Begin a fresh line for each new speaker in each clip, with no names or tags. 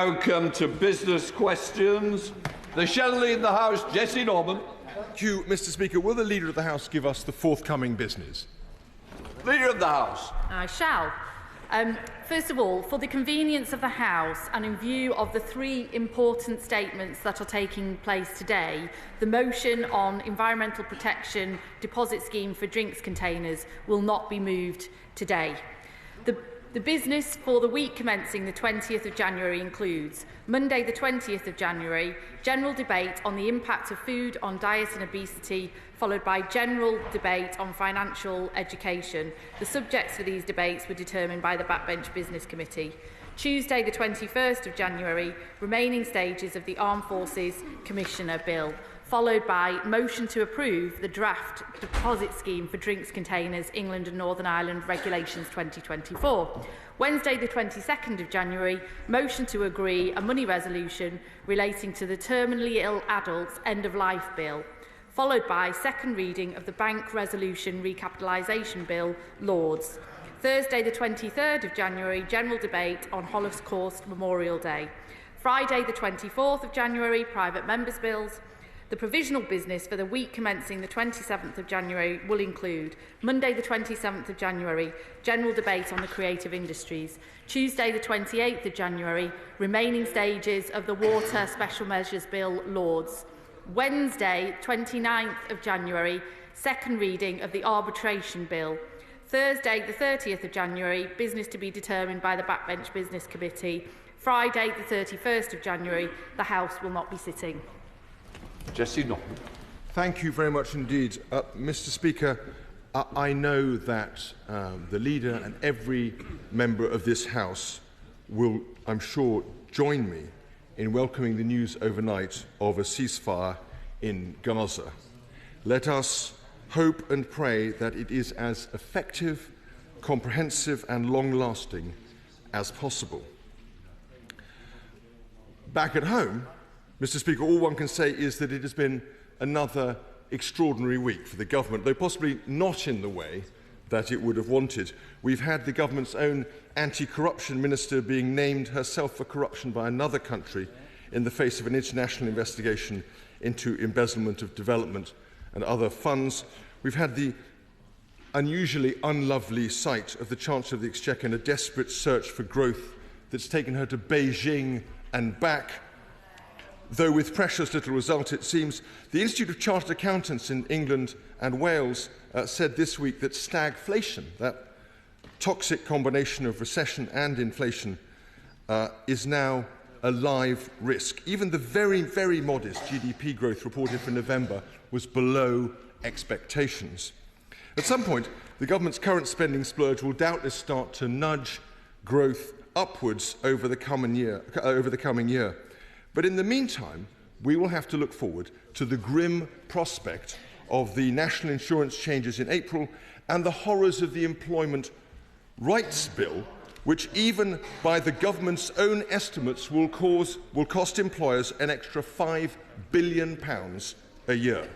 Now come to business questions. The shall lead the House, Jessie Norman.
Thank you, Mr. Speaker. Will the Leader of the House give us the forthcoming business?
Leader of the House.
I shall. First of all, for the convenience of the House and in view of the three important statements that are taking place today, the motion on environmental protection deposit scheme for drinks containers will not be moved today. The business for the week commencing the 20th of January includes Monday the 20th of January, general debate on the impact of food on diet and obesity, followed by general debate on financial education. The subjects for these debates were determined by the Backbench Business Committee. Tuesday the 21st of January, remaining stages of the Armed Forces Commissioner Bill, followed by motion to approve the draft deposit scheme for drinks containers, England and Northern Ireland Regulations 2024. Wednesday the 22nd of January, motion to agree a money resolution relating to the terminally ill adults end of life bill, followed by second reading of the Bank Resolution Recapitalisation Bill, Lords. Thursday the 23rd of January, general debate on Holocaust Memorial Day. Friday the 24th of January, private members' bills. The provisional business for the week commencing the 27th of January will include Monday the 27th of January, general debate on the creative industries. Tuesday the 28th of January, remaining stages of the Water Special Measures Bill, Lords. Wednesday 29th of January, second reading of the Arbitration Bill. Thursday the 30th of January, business to be determined by the Backbench Business Committee. Friday the 31st of January, the House will not be sitting.
Jessie Norman.
Thank you very much indeed. Mr. Speaker, I know that the Leader and every member of this House will, I'm sure, join me in welcoming the news overnight of a ceasefire in Gaza. Let us hope and pray that it is as effective, comprehensive and long-lasting as possible. Back at home, Mr. Speaker, all one can say is that it has been another extraordinary week for the government, though possibly not in the way that it would have wanted. We've had the government's own anti-corruption minister being named herself for corruption by another country in the face of an international investigation into embezzlement of development and other funds. We've had the unusually unlovely sight of the Chancellor of the Exchequer in a desperate search for growth that's taken her to Beijing and back. Though with precious little result, it seems. The Institute of Chartered Accountants in England and Wales said this week that stagflation, that toxic combination of recession and inflation, is now a live risk. Even the very, very modest GDP growth reported for November was below expectations. At some point, the government's current spending splurge will doubtless start to nudge growth upwards over the coming year. But in the meantime, we will have to look forward to the grim prospect of the national insurance changes in April and the horrors of the Employment Rights Bill, which even by the government's own estimates will cost employers an extra £5 billion a year.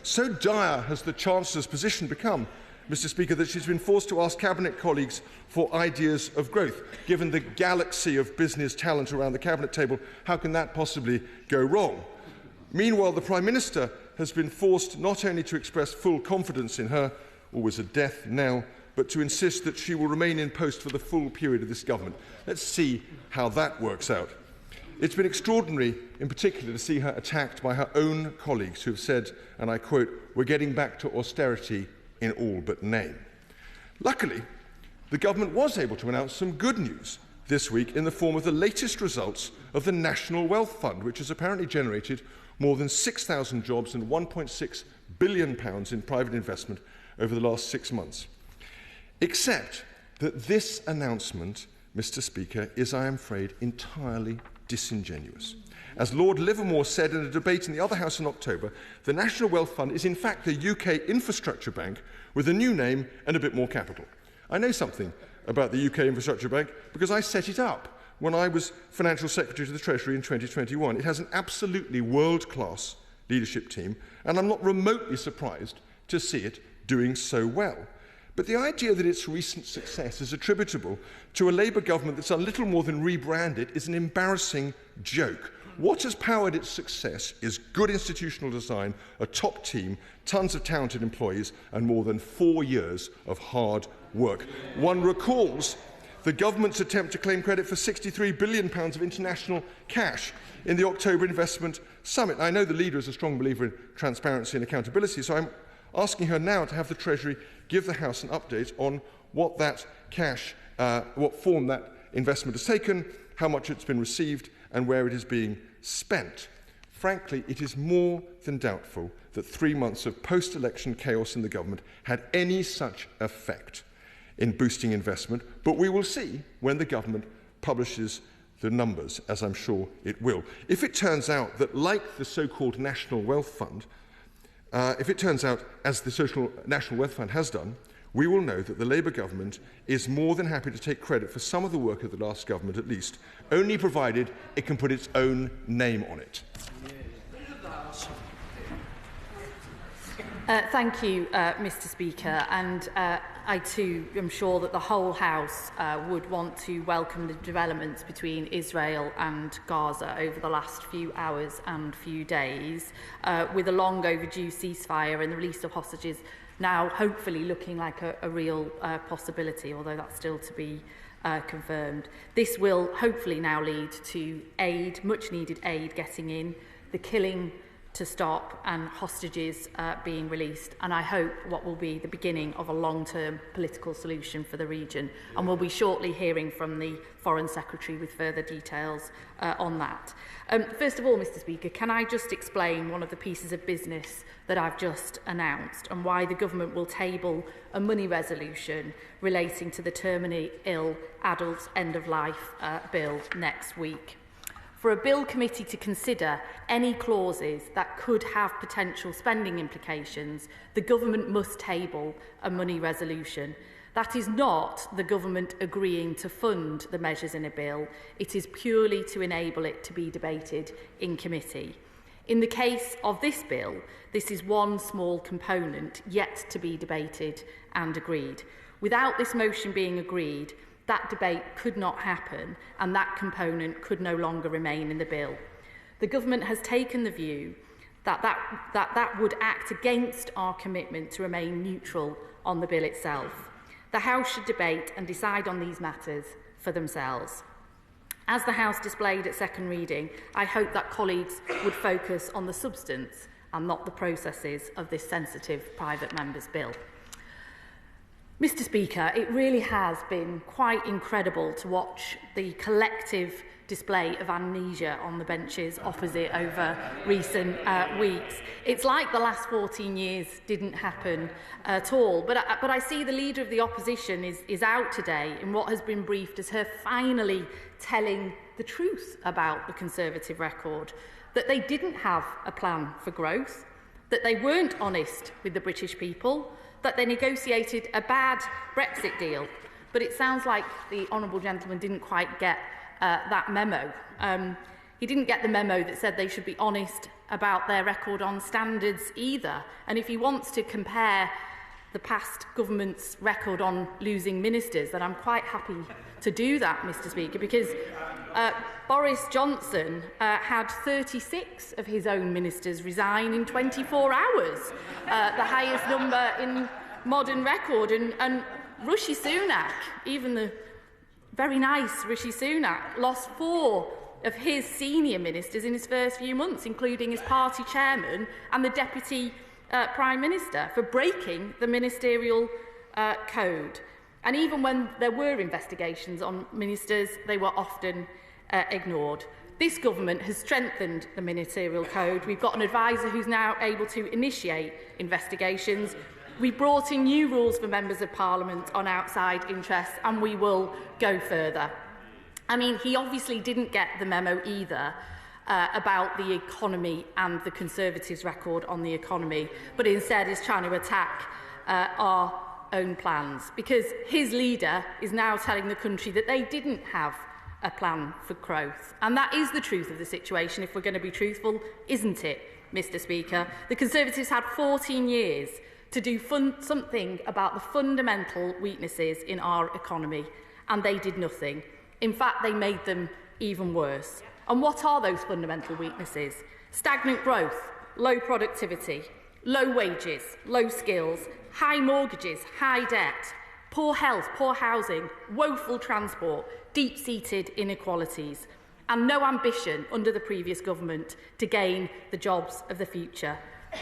So dire has the Chancellor's position become, Mr. Speaker, that she's been forced to ask Cabinet colleagues for ideas of growth. Given the galaxy of business talent around the Cabinet table, how can that possibly go wrong? Meanwhile, the Prime Minister has been forced not only to express full confidence in her, always a death knell, but to insist that she will remain in post for the full period of this government. Let's see how that works out. It's been extraordinary, in particular, to see her attacked by her own colleagues who have said, and I quote, "We're getting back to austerity in all but name." Luckily, the government was able to announce some good news this week in the form of the latest results of the National Wealth Fund, which has apparently generated more than 6,000 jobs and £1.6 billion in private investment over the last 6 months. Except that this announcement, Mr. Speaker, is, I am afraid, entirely disingenuous. As Lord Livermore said in a debate in the other House in October, the National Wealth Fund is in fact the UK Infrastructure Bank with a new name and a bit more capital. I know something about the UK Infrastructure Bank because I set it up when I was Financial Secretary to the Treasury in 2021. It has an absolutely world-class leadership team, and I'm not remotely surprised to see it doing so well. But the idea that its recent success is attributable to a Labour government that's done little more than rebrand it is an embarrassing joke. What has powered its success is good institutional design, a top team, tons of talented employees, and more than 4 years of hard work. One recalls the government's attempt to claim credit for £63 billion of international cash in the October Investment Summit. I know the leader is a strong believer in transparency and accountability, so I'm asking her now to have the Treasury give the House an update on what that cash, what form that investment has taken, how much it's been received, and where it is being spent. Frankly, it is more than doubtful that 3 months of post-election chaos in the government had any such effect in boosting investment, but we will see when the government publishes the numbers, as I'm sure it will. If it turns out that, like the so-called National Wealth Fund, if it turns out, as the National Wealth Fund has done, we will know that the Labour government is more than happy to take credit for some of the work of the last government at least, only provided it can put its own name on it.
Thank you, Mr Speaker, and I too am sure that the whole House would want to welcome the developments between Israel and Gaza over the last few hours and few days, with a long overdue ceasefire and the release of hostages now hopefully looking like a real possibility, although that's still to be confirmed. This will hopefully now lead to aid, much needed aid getting in, the killing to stop and hostages being released, and I hope what will be the beginning of a long-term political solution for the region, and we'll be shortly hearing from the Foreign Secretary with further details on that. First of all, Mr Speaker, can I just explain one of the pieces of business that I've just announced and why the government will table a money resolution relating to the terminally ill adults end-of-life bill next week. For a bill committee to consider any clauses that could have potential spending implications, the government must table a money resolution. That is not the government agreeing to fund the measures in a bill. It is purely to enable it to be debated in committee. In the case of this bill, this is one small component yet to be debated and agreed. Without this motion being agreed, that debate could not happen and that component could no longer remain in the bill. The government has taken the view that would act against our commitment to remain neutral on the bill itself. The House should debate and decide on these matters for themselves. As the House displayed at second reading, I hope that colleagues would focus on the substance and not the processes of this sensitive private member's bill. Mr Speaker, it really has been quite incredible to watch the collective display of amnesia on the benches opposite over recent weeks. It's like the last 14 years didn't happen at all. But I see the Leader of the Opposition is out today in what has been briefed as her finally telling the truth about the Conservative record, that they didn't have a plan for growth, that they weren't honest with the British people, that they negotiated a bad Brexit deal. But it sounds like the honourable gentleman didn't quite get that memo. He didn't get the memo that said they should be honest about their record on standards either. And if he wants to compare the past government's record on losing ministers, then I'm quite happy to do that, Mr Speaker, because Boris Johnson had 36 of his own ministers resign in 24 hours, the highest number in modern record. And Rishi Sunak, even the very nice Rishi Sunak, lost 4 of his senior ministers in his first few months, including his party chairman and the deputy Prime Minister, for breaking the ministerial code. And even when there were investigations on ministers, they were often ignored. This government has strengthened the ministerial code. We've got an advisor who's now able to initiate investigations. We brought in new rules for members of Parliament on outside interests, and we will go further. I mean, he obviously didn't get the memo either about the economy and the Conservatives' record on the economy, but instead is trying to attack our own plans, because his leader is now telling the country that they didn't have a plan for growth. And that is the truth of the situation, if we're going to be truthful, isn't it, Mr Speaker? The Conservatives had 14 years to do something about the fundamental weaknesses in our economy, and they did nothing. In fact, they made them even worse. And what are those fundamental weaknesses? Stagnant growth, low productivity, low wages, low skills, high mortgages, high debt, poor health, poor housing, woeful transport, deep-seated inequalities, and no ambition under the previous government to gain the jobs of the future.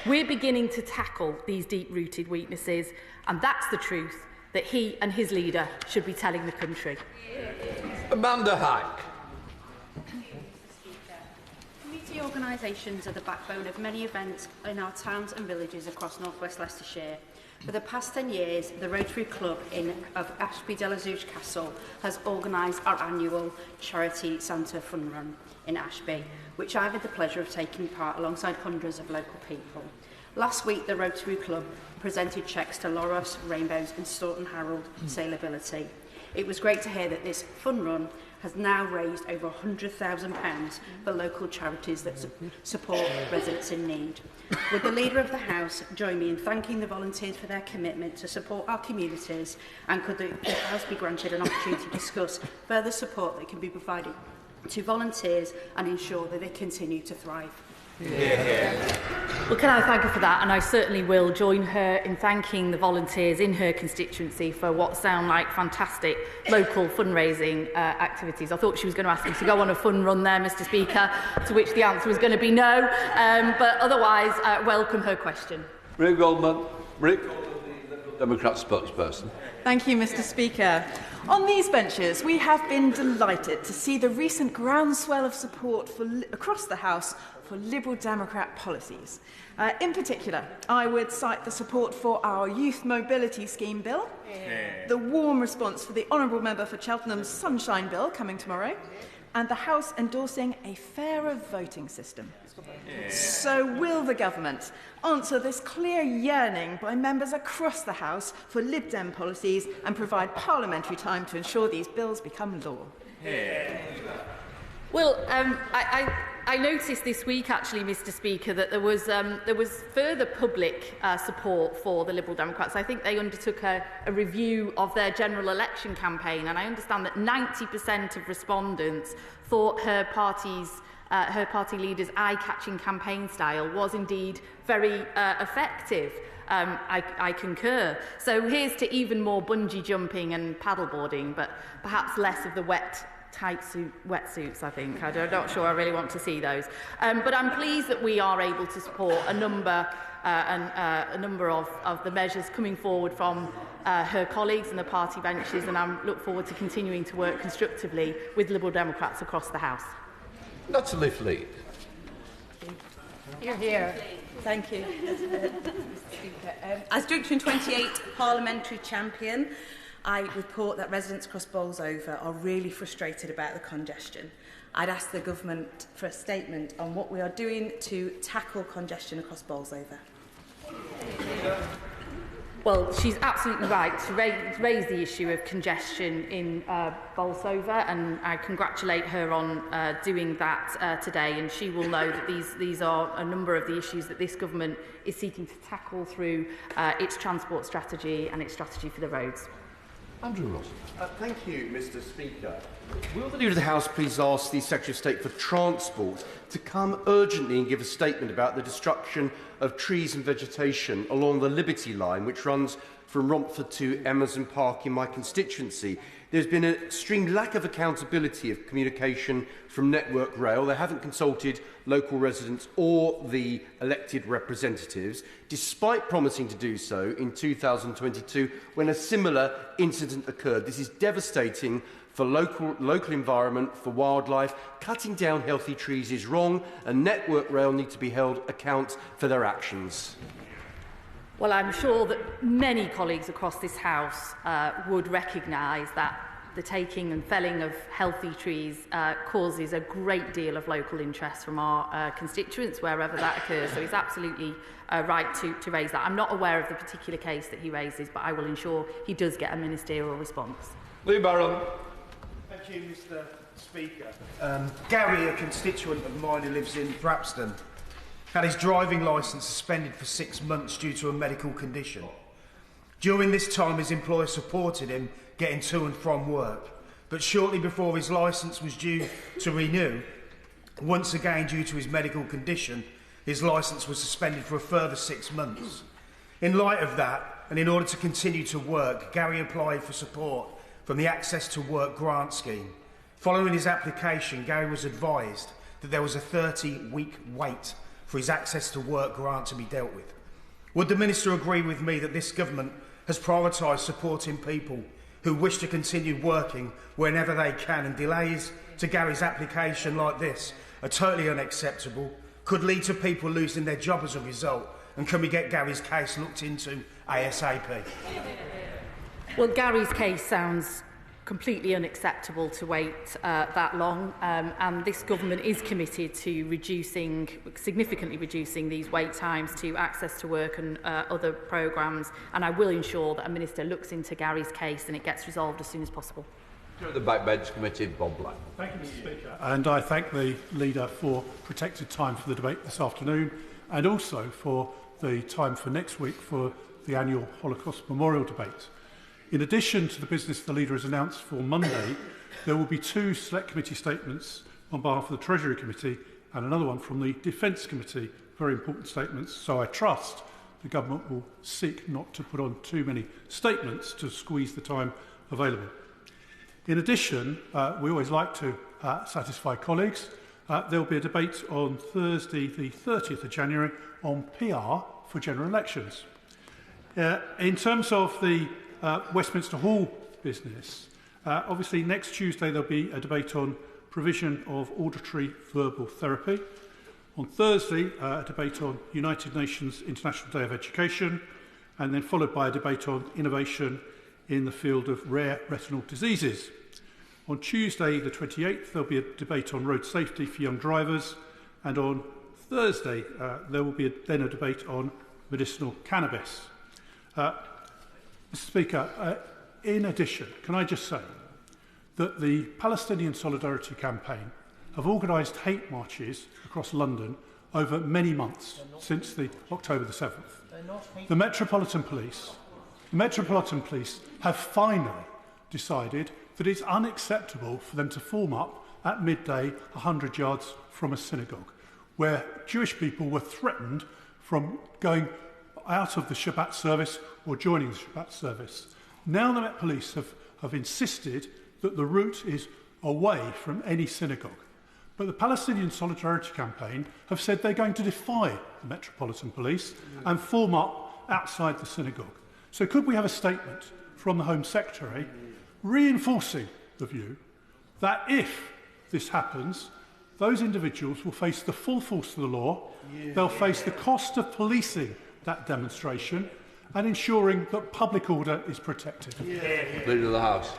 We're beginning to tackle these deep-rooted weaknesses, and that's the truth that he and his leader should be telling the country.
Amanda Hack.
Community organisations are the backbone of many events in our towns and villages across North West Leicestershire. For the past 10 years, the Rotary Club of Ashby de la Zouch Castle has organised our annual charity Santa Fun Run in Ashby, which I've had the pleasure of taking part alongside hundreds of local people. Last week, the Rotary Club presented cheques to Loros, Rainbows and Staunton Harold Sailability. It was great to hear that this fun run has now raised over £100,000 for local charities that support residents in need. Would the Leader of the House join me in thanking the volunteers for their commitment to support our communities, and could the House be granted an opportunity to discuss further support that can be provided to volunteers and ensure that they continue to thrive?
Well, can I thank her for that? And I certainly will join her in thanking the volunteers in her constituency for what sound like fantastic local fundraising activities. I thought she was going to ask me to go on a fun run there, Mr Speaker, to which the answer was going to be no. But otherwise, welcome her question.
Rick Goldman. Rick Goldman, the Liberal Democrat spokesperson.
Thank you, Mr Speaker. On these benches, we have been delighted to see the recent groundswell of support across the House for Liberal Democrat policies. In particular, I would cite the support for our Youth Mobility Scheme Bill, the warm response for the Honourable Member for Cheltenham's Sunshine Bill coming tomorrow, and the House endorsing a fairer voting system. So will the government answer this clear yearning by members across the House for Lib Dem policies and provide parliamentary time to ensure these bills become law?
Well, I noticed this week, actually, Mr Speaker, that there was further public support for the Liberal Democrats. I think they undertook a review of their general election campaign, and I understand that 90% of respondents thought her party leader's eye-catching campaign style was indeed very effective. I concur. So here's to even more bungee jumping and paddleboarding, but perhaps less of the tight wetsuits, I think. I'm not sure I really want to see those. But I'm pleased that we are able to support a number of the measures coming forward from her colleagues and the party benches, and I look forward to continuing to work constructively with Liberal Democrats across the House.
Natalie Flynn.
You're here. Thank you, Mr Speaker. As Junction 28 parliamentary champion, I report that residents across Bolsover are really frustrated about the congestion. I'd ask the government for a statement on what we are doing to tackle congestion across Bolsover.
Well, she's absolutely right to raise the issue of congestion in Bolsover, and I congratulate her on doing that today. And she will know that these are a number of the issues that this government is seeking to tackle through its transport strategy and its strategy for the roads.
Andrew Ross.
Thank you, Mr Speaker. Will the Leader of the House please ask the Secretary of State for Transport to come urgently and give a statement about the destruction of trees and vegetation along the Liberty line, which runs from Romford to Emerson Park in my constituency? There's been an extreme lack of accountability of communication from Network Rail. They haven't consulted local residents or the elected representatives, despite promising to do so in 2022 when a similar incident occurred. This is devastating for local environment, for wildlife. Cutting down healthy trees is wrong, and Network Rail need to be held account for their actions.
Well, I'm sure that many colleagues across this House would recognise that the taking and felling of healthy trees causes a great deal of local interest from our constituents wherever that occurs. So he's absolutely right to raise that. I'm not aware of the particular case that he raises, but I will ensure he does get a ministerial response.
Lee Barron.
Thank you, Mr Speaker. Gary, a constituent of mine who lives in Thrapston, had his driving licence suspended for 6 months due to a medical condition. During this time, his employer supported him getting to and from work, but shortly before his licence was due to renew, once again due to his medical condition, his licence was suspended for a further 6 months. In light of that, and in order to continue to work, Gary applied for support from the Access to Work grant scheme. Following his application, Gary was advised that there was a 30-week wait for his Access to Work grant to be dealt with. Would the Minister agree with me that this government has prioritised supporting people who wish to continue working whenever they can, and delays to Gary's application like this are totally unacceptable, could lead to people losing their job as a result, and can we get Gary's case looked into ASAP?
Well, Gary's case sounds completely unacceptable to wait that long, and this government is committed to significantly reducing these wait times to Access to Work and other programmes, and I will ensure that a minister looks into Gary's case and it gets resolved as soon as possible.
The Backbench Committee, Bob Black.
Thank you, Mr Speaker. And I thank the leader for protected time for the debate this afternoon, and also for the time for next week for the annual Holocaust Memorial debate. In addition to the business the leader has announced for Monday, there will be 2 Select Committee statements on behalf of the Treasury Committee and another one from the Defence Committee, very important statements, so I trust the government will seek not to put on too many statements to squeeze the time available. In addition, we always like to satisfy colleagues. There will be a debate on Thursday the 30th of January on PR for general elections. In terms of the Westminster Hall business, obviously next Tuesday there'll be a debate on provision of auditory verbal therapy. On Thursday, a debate on United Nations International Day of Education, and then followed by a debate on innovation in the field of rare retinal diseases. On Tuesday the 28th, there'll be a debate on road safety for young drivers, and on Thursday there will be then a debate on medicinal cannabis. Mr Speaker, in addition, can I just say that the Palestinian Solidarity Campaign have organised hate marches across London over many months since the October the 7th. The Metropolitan Police have finally decided that it's unacceptable for them to form up at midday 100 yards from a synagogue, where Jewish people were threatened from going out of the Shabbat service or joining the Shabbat service. Now the Met Police have insisted that the route is away from any synagogue. But the Palestinian Solidarity Campaign have said they're going to defy the Metropolitan Police and form up outside the synagogue. So could we have a statement from the Home Secretary reinforcing the view that if this happens, those individuals will face the full force of the law, they'll face the cost of policing that demonstration and ensuring that public order is protected.
Leader of the House.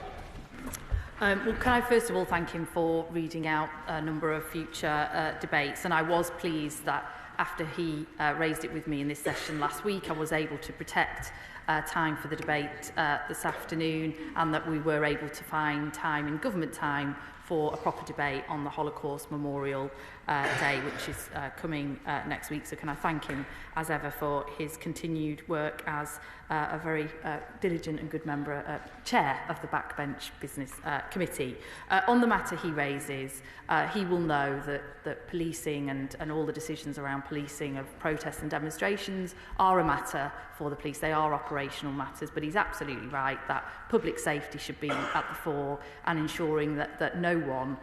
Well, can I first of all thank him for reading out a number of future debates, and I was pleased that after he raised it with me in this session last week, I was able to protect time for the debate this afternoon, and that we were able to find time in government time for a proper debate on the Holocaust Memorial Day, which is coming next week. So can I thank him, as ever, for his continued work as a very diligent and good member, chair of the Backbench Business Committee. On the matter he raises, he will know that policing and all the decisions around policing of protests and demonstrations are a matter for the police. They are operational matters, but he's absolutely right that public safety should be at the fore, and ensuring that no one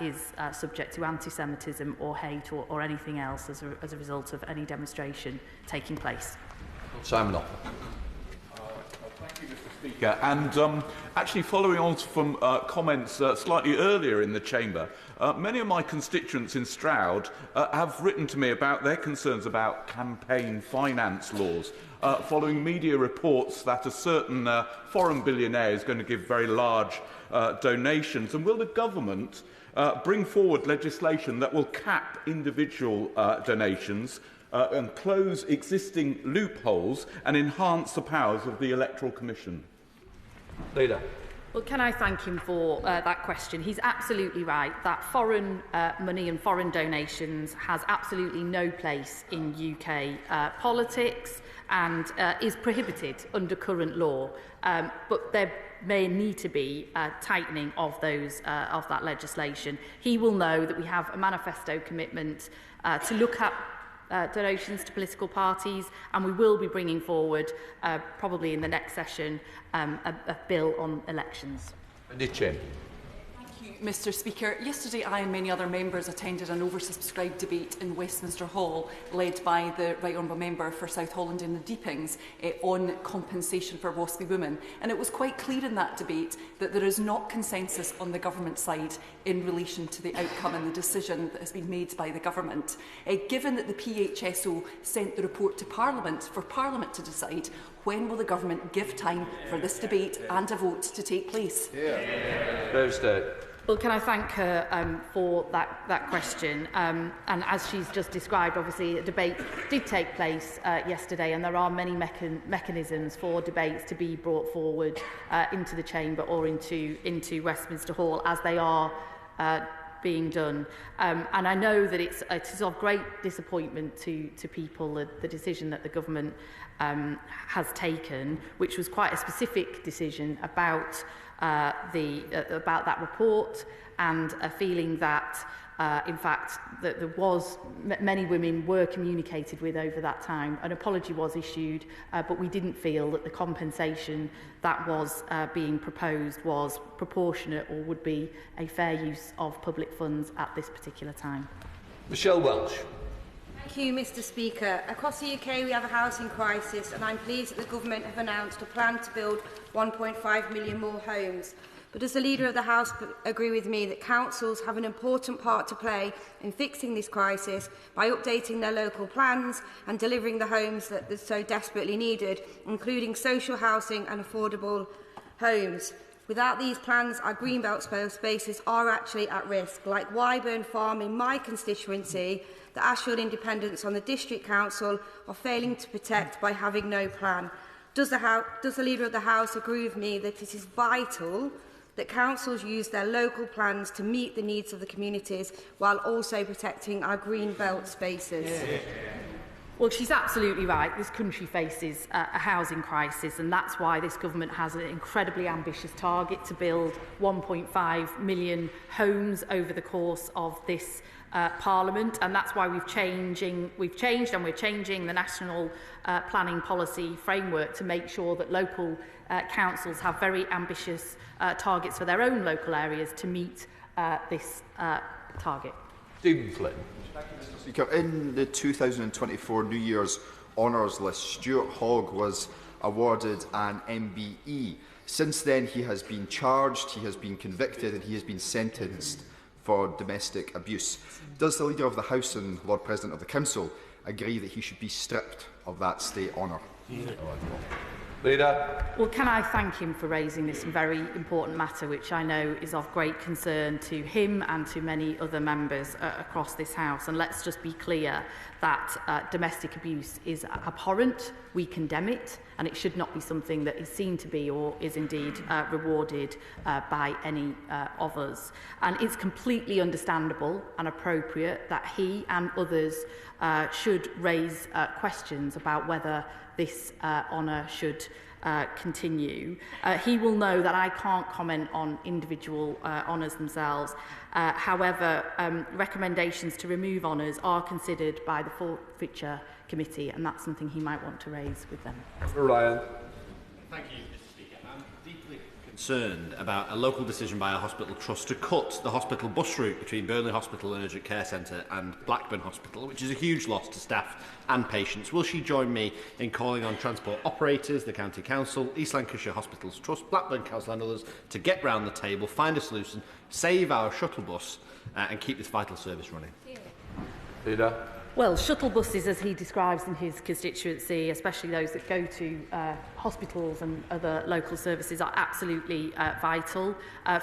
is subject to anti-Semitism or hate or anything else as a result of any demonstration taking place.
Simon Opher.
Thank you, Mr Speaker. And actually following on from comments slightly earlier in the Chamber, many of my constituents in Stroud have written to me about their concerns about campaign finance laws, following media reports that a certain foreign billionaire is going to give very large donations. And will the government bring forward legislation that will cap individual donations and close existing loopholes and enhance the powers of the Electoral Commission?
Leader.
Well, can I thank him for that question? He's absolutely right that foreign money and foreign donations has absolutely no place in UK politics and is prohibited under current law. But there may need to be tightening of that legislation. He will know that we have a manifesto commitment to look at donations to political parties, and we will be bringing forward, probably in the next session, a bill on elections.
Wendy.
Mr Speaker, yesterday I and many other members attended an oversubscribed debate in Westminster Hall led by the Right Honourable Member for South Holland and the Deepings on compensation for waspy women, and it was quite clear in that debate that there is not consensus on the government side in relation to the outcome and the decision that has been made by the government. Given that the PHSO sent the report to Parliament for Parliament to decide, when will the government give time for this debate and a vote to take place?
Well, can I thank her for that question? And as she's just described, obviously a debate did take place yesterday, and there are many mechanisms for debates to be brought forward into the Chamber or into Westminster Hall as they are being done. And I know that it is of great disappointment to people the decision that the government has taken, which was quite a specific decision about that report, and a feeling that in fact that many women were communicated with over that time. An apology was issued, but we didn't feel that the compensation that was being proposed was proportionate or would be a fair use of public funds at this particular time.
Michelle Welsh.
Thank you, Mr Speaker. Across the UK we have a housing crisis, and I'm pleased that the government have announced a plan to build 1.5 million more homes. But does the Leader of the House agree with me that councils have an important part to play in fixing this crisis by updating their local plans and delivering the homes that are so desperately needed, including social housing and affordable homes? Without these plans, our greenbelt spaces are actually at risk, like Wyburn Farm in my constituency, the Ashfield Independents on the District Council are failing to protect by having no plan. Does the Leader of the House agree with me that it is vital that councils use their local plans to meet the needs of the communities while also protecting our green belt spaces?
Yeah. Well, she's absolutely right. This country faces a housing crisis, and that's why this government has an incredibly ambitious target to build 1.5 million homes over the course of this Parliament, and that's why we've changed and we're changing the national planning policy framework to make sure that local councils have very ambitious targets for their own local areas to meet this target.
Stephen Flynn.
Thank you, Mr Speaker. In the 2024 New Year's Honours list, Stuart Hogg was awarded an MBE. Since then, he has been charged, he has been convicted, and he has been sentenced for domestic abuse. Does the Leader of the House and Lord President of the Council agree that he should be stripped of that state honour?
Leader.
Well, can I thank him for raising this very important matter, which I know is of great concern to him and to many other members across this House. And let's just be clear that domestic abuse is abhorrent. We condemn it, and it should not be something that is seen to be or is indeed rewarded by any of us. And it's completely understandable and appropriate that he and others should raise questions about whether this honour should continue. He will know that I can't comment on individual honours themselves. However, recommendations to remove honours are considered by the Forfeiture Committee, and that's something he might want to raise with them.
Ryan.
Thank you, Mr Speaker. I'm deeply concerned about a local decision by a hospital trust to cut the hospital bus route between Burnley Hospital and Urgent Care Centre and Blackman Hospital, which is a huge loss to staff and patients. Will she join me in calling on transport operators, the County Council, East Lancashire Hospitals Trust, Blackburn Council and others to get round the table, find a solution, save our shuttle bus and keep this vital service running?
Leader.
Well, shuttle buses, as he describes in his constituency, especially those that go to hospitals and other local services, are absolutely vital.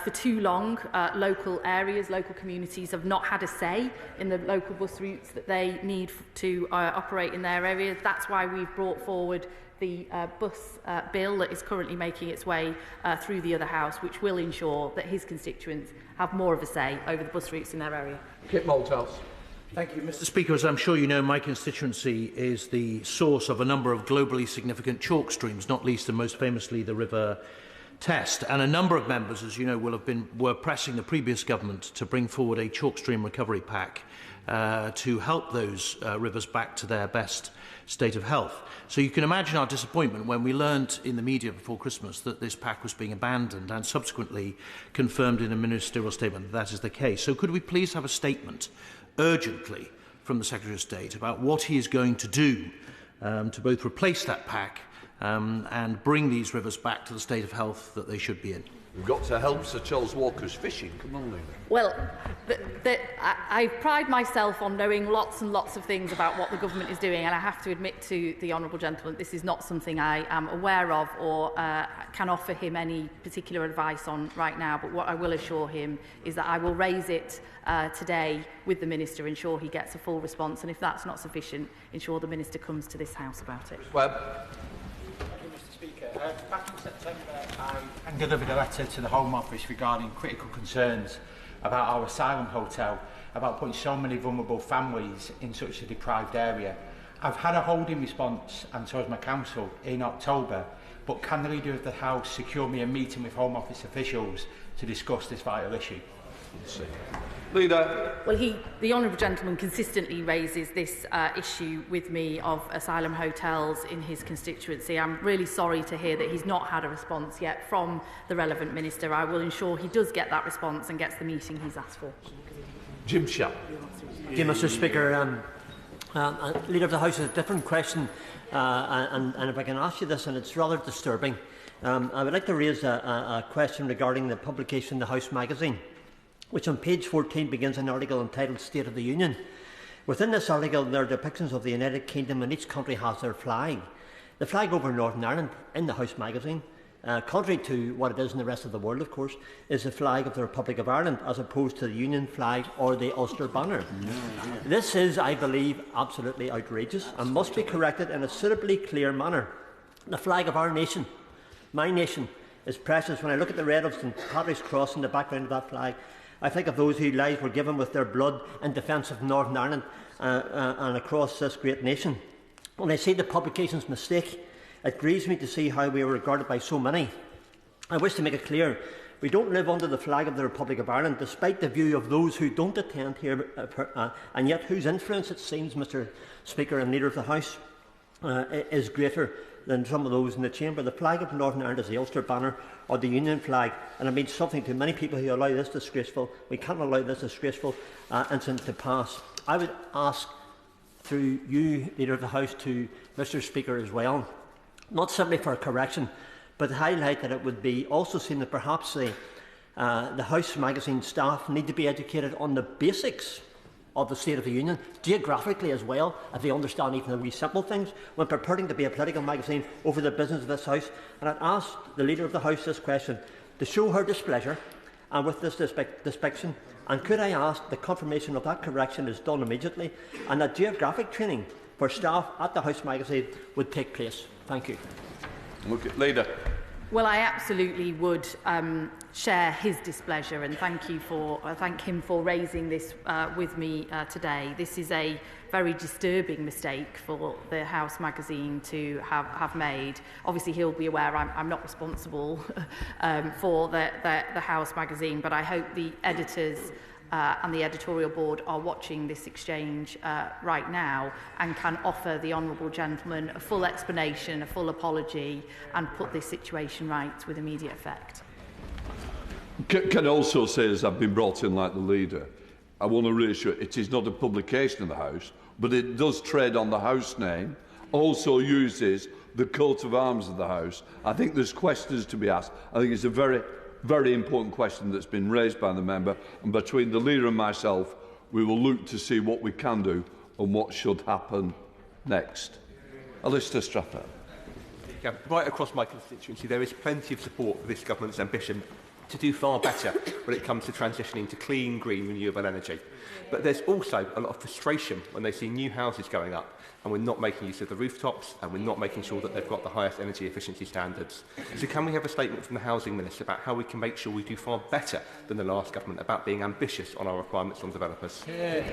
For too long, local areas, local communities have not had a say in the local bus routes that they need to operate in their areas. That's why we've brought forward the bus bill that is currently making its way through the other house, which will ensure that his constituents have more of a say over the bus routes in their area.
Kit Malthouse.
Thank you, Mr. Speaker. As I'm sure you know, my constituency is the source of a number of globally significant chalk streams, not least and most famously the River Test. And a number of members, as you know, were pressing the previous government to bring forward a chalk stream recovery pack to help those rivers back to their best state of health. So you can imagine our disappointment when we learned in the media before Christmas that this pack was being abandoned and subsequently confirmed in a ministerial statement that is the case. So could we please have a statement urgently from the Secretary of State about what he is going to do to both replace that pack and bring these rivers back to the state of health that they should be in?
We've got to help Sir Charles Walker's fishing. Come on, Leader.
Well, I pride myself on knowing lots and lots of things about what the government is doing, and I have to admit to the honourable gentleman, this is not something I am aware of or can offer him any particular advice on right now. But what I will assure him is that I will raise it today with the Minister, ensure he gets a full response, and if that's not sufficient, ensure the Minister comes to this House about it.
Back in September, I delivered a letter to the Home Office regarding critical concerns about our asylum hotel, about putting so many vulnerable families in such a deprived area. I've had a holding response, and so has my council, in October, but can the Leader of the House secure me a meeting with Home Office officials to discuss this vital issue?
Leader.
Well, the honourable gentleman consistently raises this issue with me of asylum hotels in his constituency. I'm really sorry to hear that he's not had a response yet from the relevant minister. I will ensure he does get that response and gets the meeting he's asked for.
Jim Sharp.
Thank you, Mr. Speaker. Leader of the House, a different question, and if I can ask you this, and it's rather disturbing. I would like to raise a question regarding the publication in the House magazine, which on page 14 begins an article entitled State of the Union. Within this article, there are depictions of the United Kingdom, and each country has their flag. The flag over Northern Ireland in the House magazine, contrary to what it is in the rest of the world, of course, is the flag of the Republic of Ireland, as opposed to the Union flag or the Ulster banner. This is, I believe, absolutely outrageous and must be corrected in a suitably clear manner. The flag of our nation, my nation, is precious. When I look at the red of St Patrick's Cross in the background of that flag, I think of those whose lives were given with their blood in defence of Northern Ireland and across this great nation. When I see the publication's mistake, it grieves me to see how we are regarded by so many. I wish to make it clear, we don't live under the flag of the Republic of Ireland, despite the view of those who don't attend here, and yet whose influence, it seems, Mr. Speaker and Leader of the House, is greater than some of those in the chamber. The flag of Northern Ireland is the Ulster banner or the Union flag, and it means something to many people who allow this disgraceful. We can't allow this disgraceful incident to pass. I would ask, through you, Leader of the House, to Mr. Speaker as well, not simply for a correction, but to highlight that it would be also seen that perhaps the House magazine staff need to be educated on the basics of the State of the Union, geographically as well, if they understand even the wee simple things, when purporting to be a political magazine over the business of this House. And I'd ask the Leader of the House this question, to show her displeasure and with this depiction, and could I ask the confirmation of that correction is done immediately, and that geographic training for staff at the House magazine would take place. Thank you.
Look at Leader.
Well, I absolutely would share his displeasure and thank him for raising this with me today. This is a very disturbing mistake for the House magazine to have made. Obviously, he'll be aware I'm not responsible for the House magazine, but I hope the editors and the editorial board are watching this exchange right now and can offer the honourable gentleman a full explanation, a full apology, and put this situation right with immediate effect.
Can also say, as I've been brought in like the Leader, I want to reassure it is not a publication of the House, but it does trade on the House name, also uses the coat of arms of the House. I think there's questions to be asked. I think it's a very important question that's been raised by the member, and between the Leader and myself, we will look to see what we can do and what should happen next. Alistair Strathern.
Yeah, right across my constituency, there is plenty of support for this government's ambition to do far better when it comes to transitioning to clean, green, renewable energy. But there's also a lot of frustration when they see new houses going up and we're not making use of the rooftops and we're not making sure that they've got the highest energy efficiency standards. So can we have a statement from the Housing Minister about how we can make sure we do far better than the last government about being ambitious on our requirements on developers?
Yeah.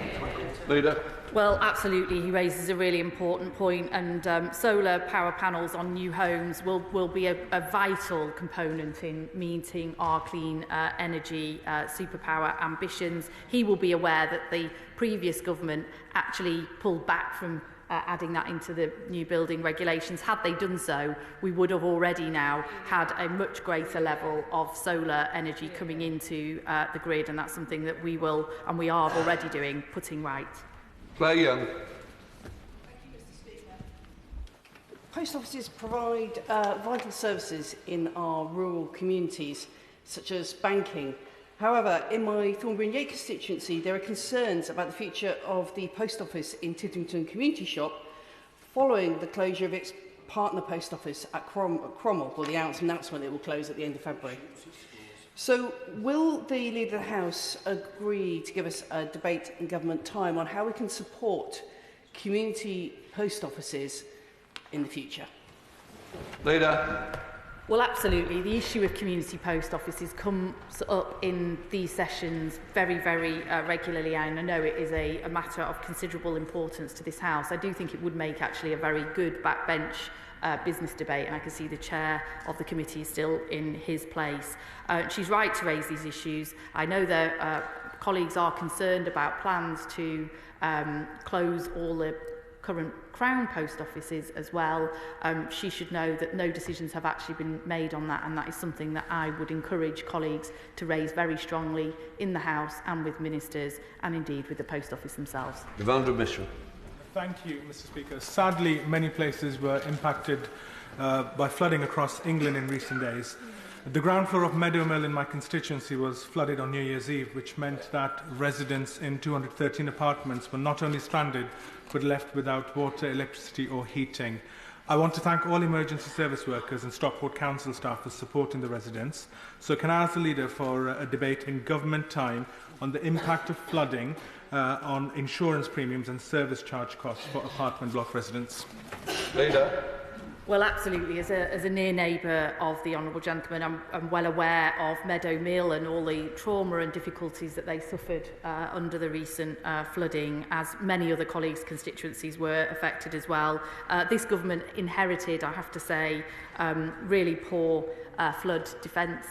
Leader.
Well, absolutely. He raises a really important point, and solar power panels on new homes will be a vital component in meeting our clean energy superpower ambitions. He will be aware that the previous government actually pulled back from adding that into the new building regulations. Had they done so, we would have already now had a much greater level of solar energy coming into the grid, and that's something that we will, and we are already doing, putting right.
Claire Young.
Post offices provide vital services in our rural communities, such as banking. However, in my Thornbury and Yate constituency, there are concerns about the future of the post office in Tiddington Community Shop following the closure of its partner post office at Cromwell, or the announcement it will close at the end of February. So, will the Leader of the House agree to give us a debate in government time on how we can support community post offices in the future?
Leader.
Well, absolutely. The issue of community post offices comes up in these sessions very, very regularly, and I know it is a matter of considerable importance to this House. I do think it would make actually a very good backbench business debate, and I can see the chair of the committee is still in his place. She's right to raise these issues. I know that colleagues are concerned about plans to close all the current Crown post offices as well. She should know that no decisions have actually been made on that, and that is something that I would encourage colleagues to raise very strongly in the House and with ministers, and indeed with the post office themselves.
Devendra Mishra.
Thank you, Mr. Speaker. Sadly, many places were impacted by flooding across England in recent days. The ground floor of Meadow Mill in my constituency was flooded on New Year's Eve, which meant that residents in 213 apartments were not only stranded, but left without water, electricity or heating. I want to thank all emergency service workers and Stockport Council staff for supporting the residents. So can I ask the Leader for a debate in government time on the impact of flooding on insurance premiums and service charge costs for apartment block residents?
Leader.
Well, absolutely. As a near neighbour of the Honourable Gentleman, I'm well aware of Meadow Mill and all the trauma and difficulties that they suffered under the recent flooding, as many other colleagues' constituencies were affected as well. This government inherited, I have to say, really poor flood defence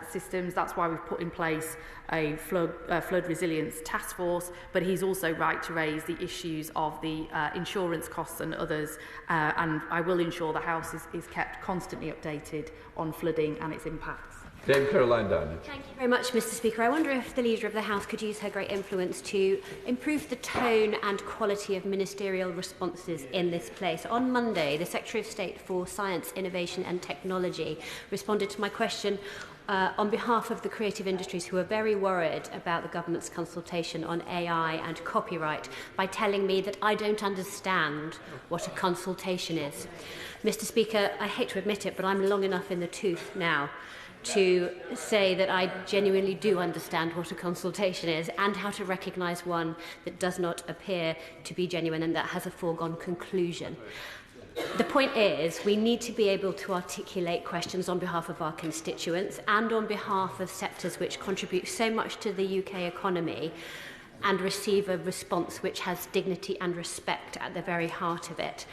systems. That's why we've put in place a flood resilience task force, but he's also right to raise the issues of the insurance costs and others, and I will ensure the House is kept constantly updated on flooding and its impacts.
Dame Caroline Downey.
Thank you very much, Mr. Speaker. I wonder if the Leader of the House could use her great influence to improve the tone and quality of ministerial responses in this place. On Monday, the Secretary of State for Science, Innovation and Technology responded to my question on behalf of the creative industries who are very worried about the government's consultation on AI and copyright by telling me that I don't understand what a consultation is. Mr. Speaker, I hate to admit it, but I'm long enough in the tooth now to say that I genuinely do understand what a consultation is and how to recognise one that does not appear to be genuine and that has a foregone conclusion. The point is, we need to be able to articulate questions on behalf of our constituents and on behalf of sectors which contribute so much to the UK economy and receive a response which has dignity and respect at the very heart of it.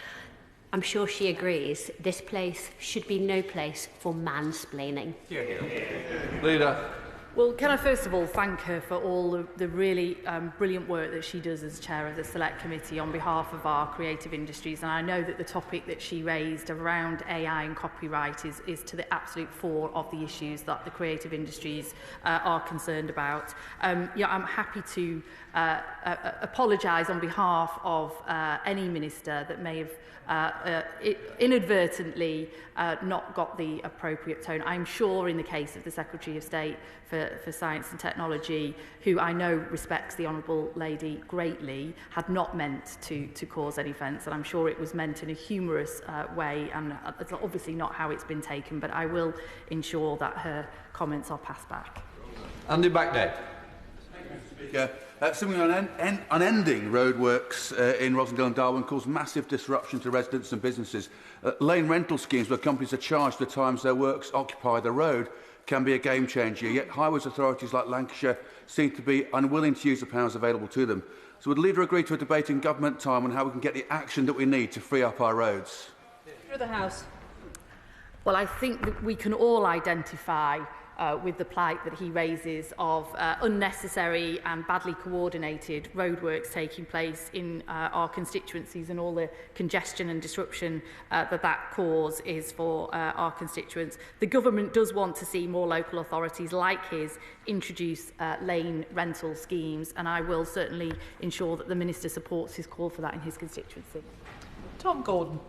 I'm sure she agrees, this place should be no place for mansplaining.
Leader.
Well, can I first of all thank her for all the really brilliant work that she does as chair of the Select Committee on behalf of our creative industries, and I know that the topic that she raised around AI and copyright is to the absolute fore of the issues that the creative industries are concerned about. I'm happy to apologise on behalf of any minister that may have inadvertently not got the appropriate tone. I'm sure in the case of the Secretary of State for for Science and Technology, who I know respects the Honourable Lady greatly, had not meant to cause any offence, and I'm sure it was meant in a humorous way, and it's obviously not how it's been taken, but I will ensure that her comments are passed back.
Andy Backday.
Speaker, something unending roadworks in Rosindell and Darwin cause massive disruption to residents and businesses. Lane rental schemes where companies are charged for the times their works occupy the road can be a game changer, yet highways authorities like Lancashire seem to be unwilling to use the powers available to them. So would the Leader agree to a debate in government time on how we can get the action that we need to free up our roads?
Through the House.
Well, I think that we can all identify with the plight that he raises of unnecessary and badly coordinated roadworks taking place in our constituencies, and all the congestion and disruption that causes for our constituents. The government does want to see more local authorities like his introduce lane rental schemes, and I will certainly ensure that the Minister supports his call for that in his constituency.
Tom Gordon.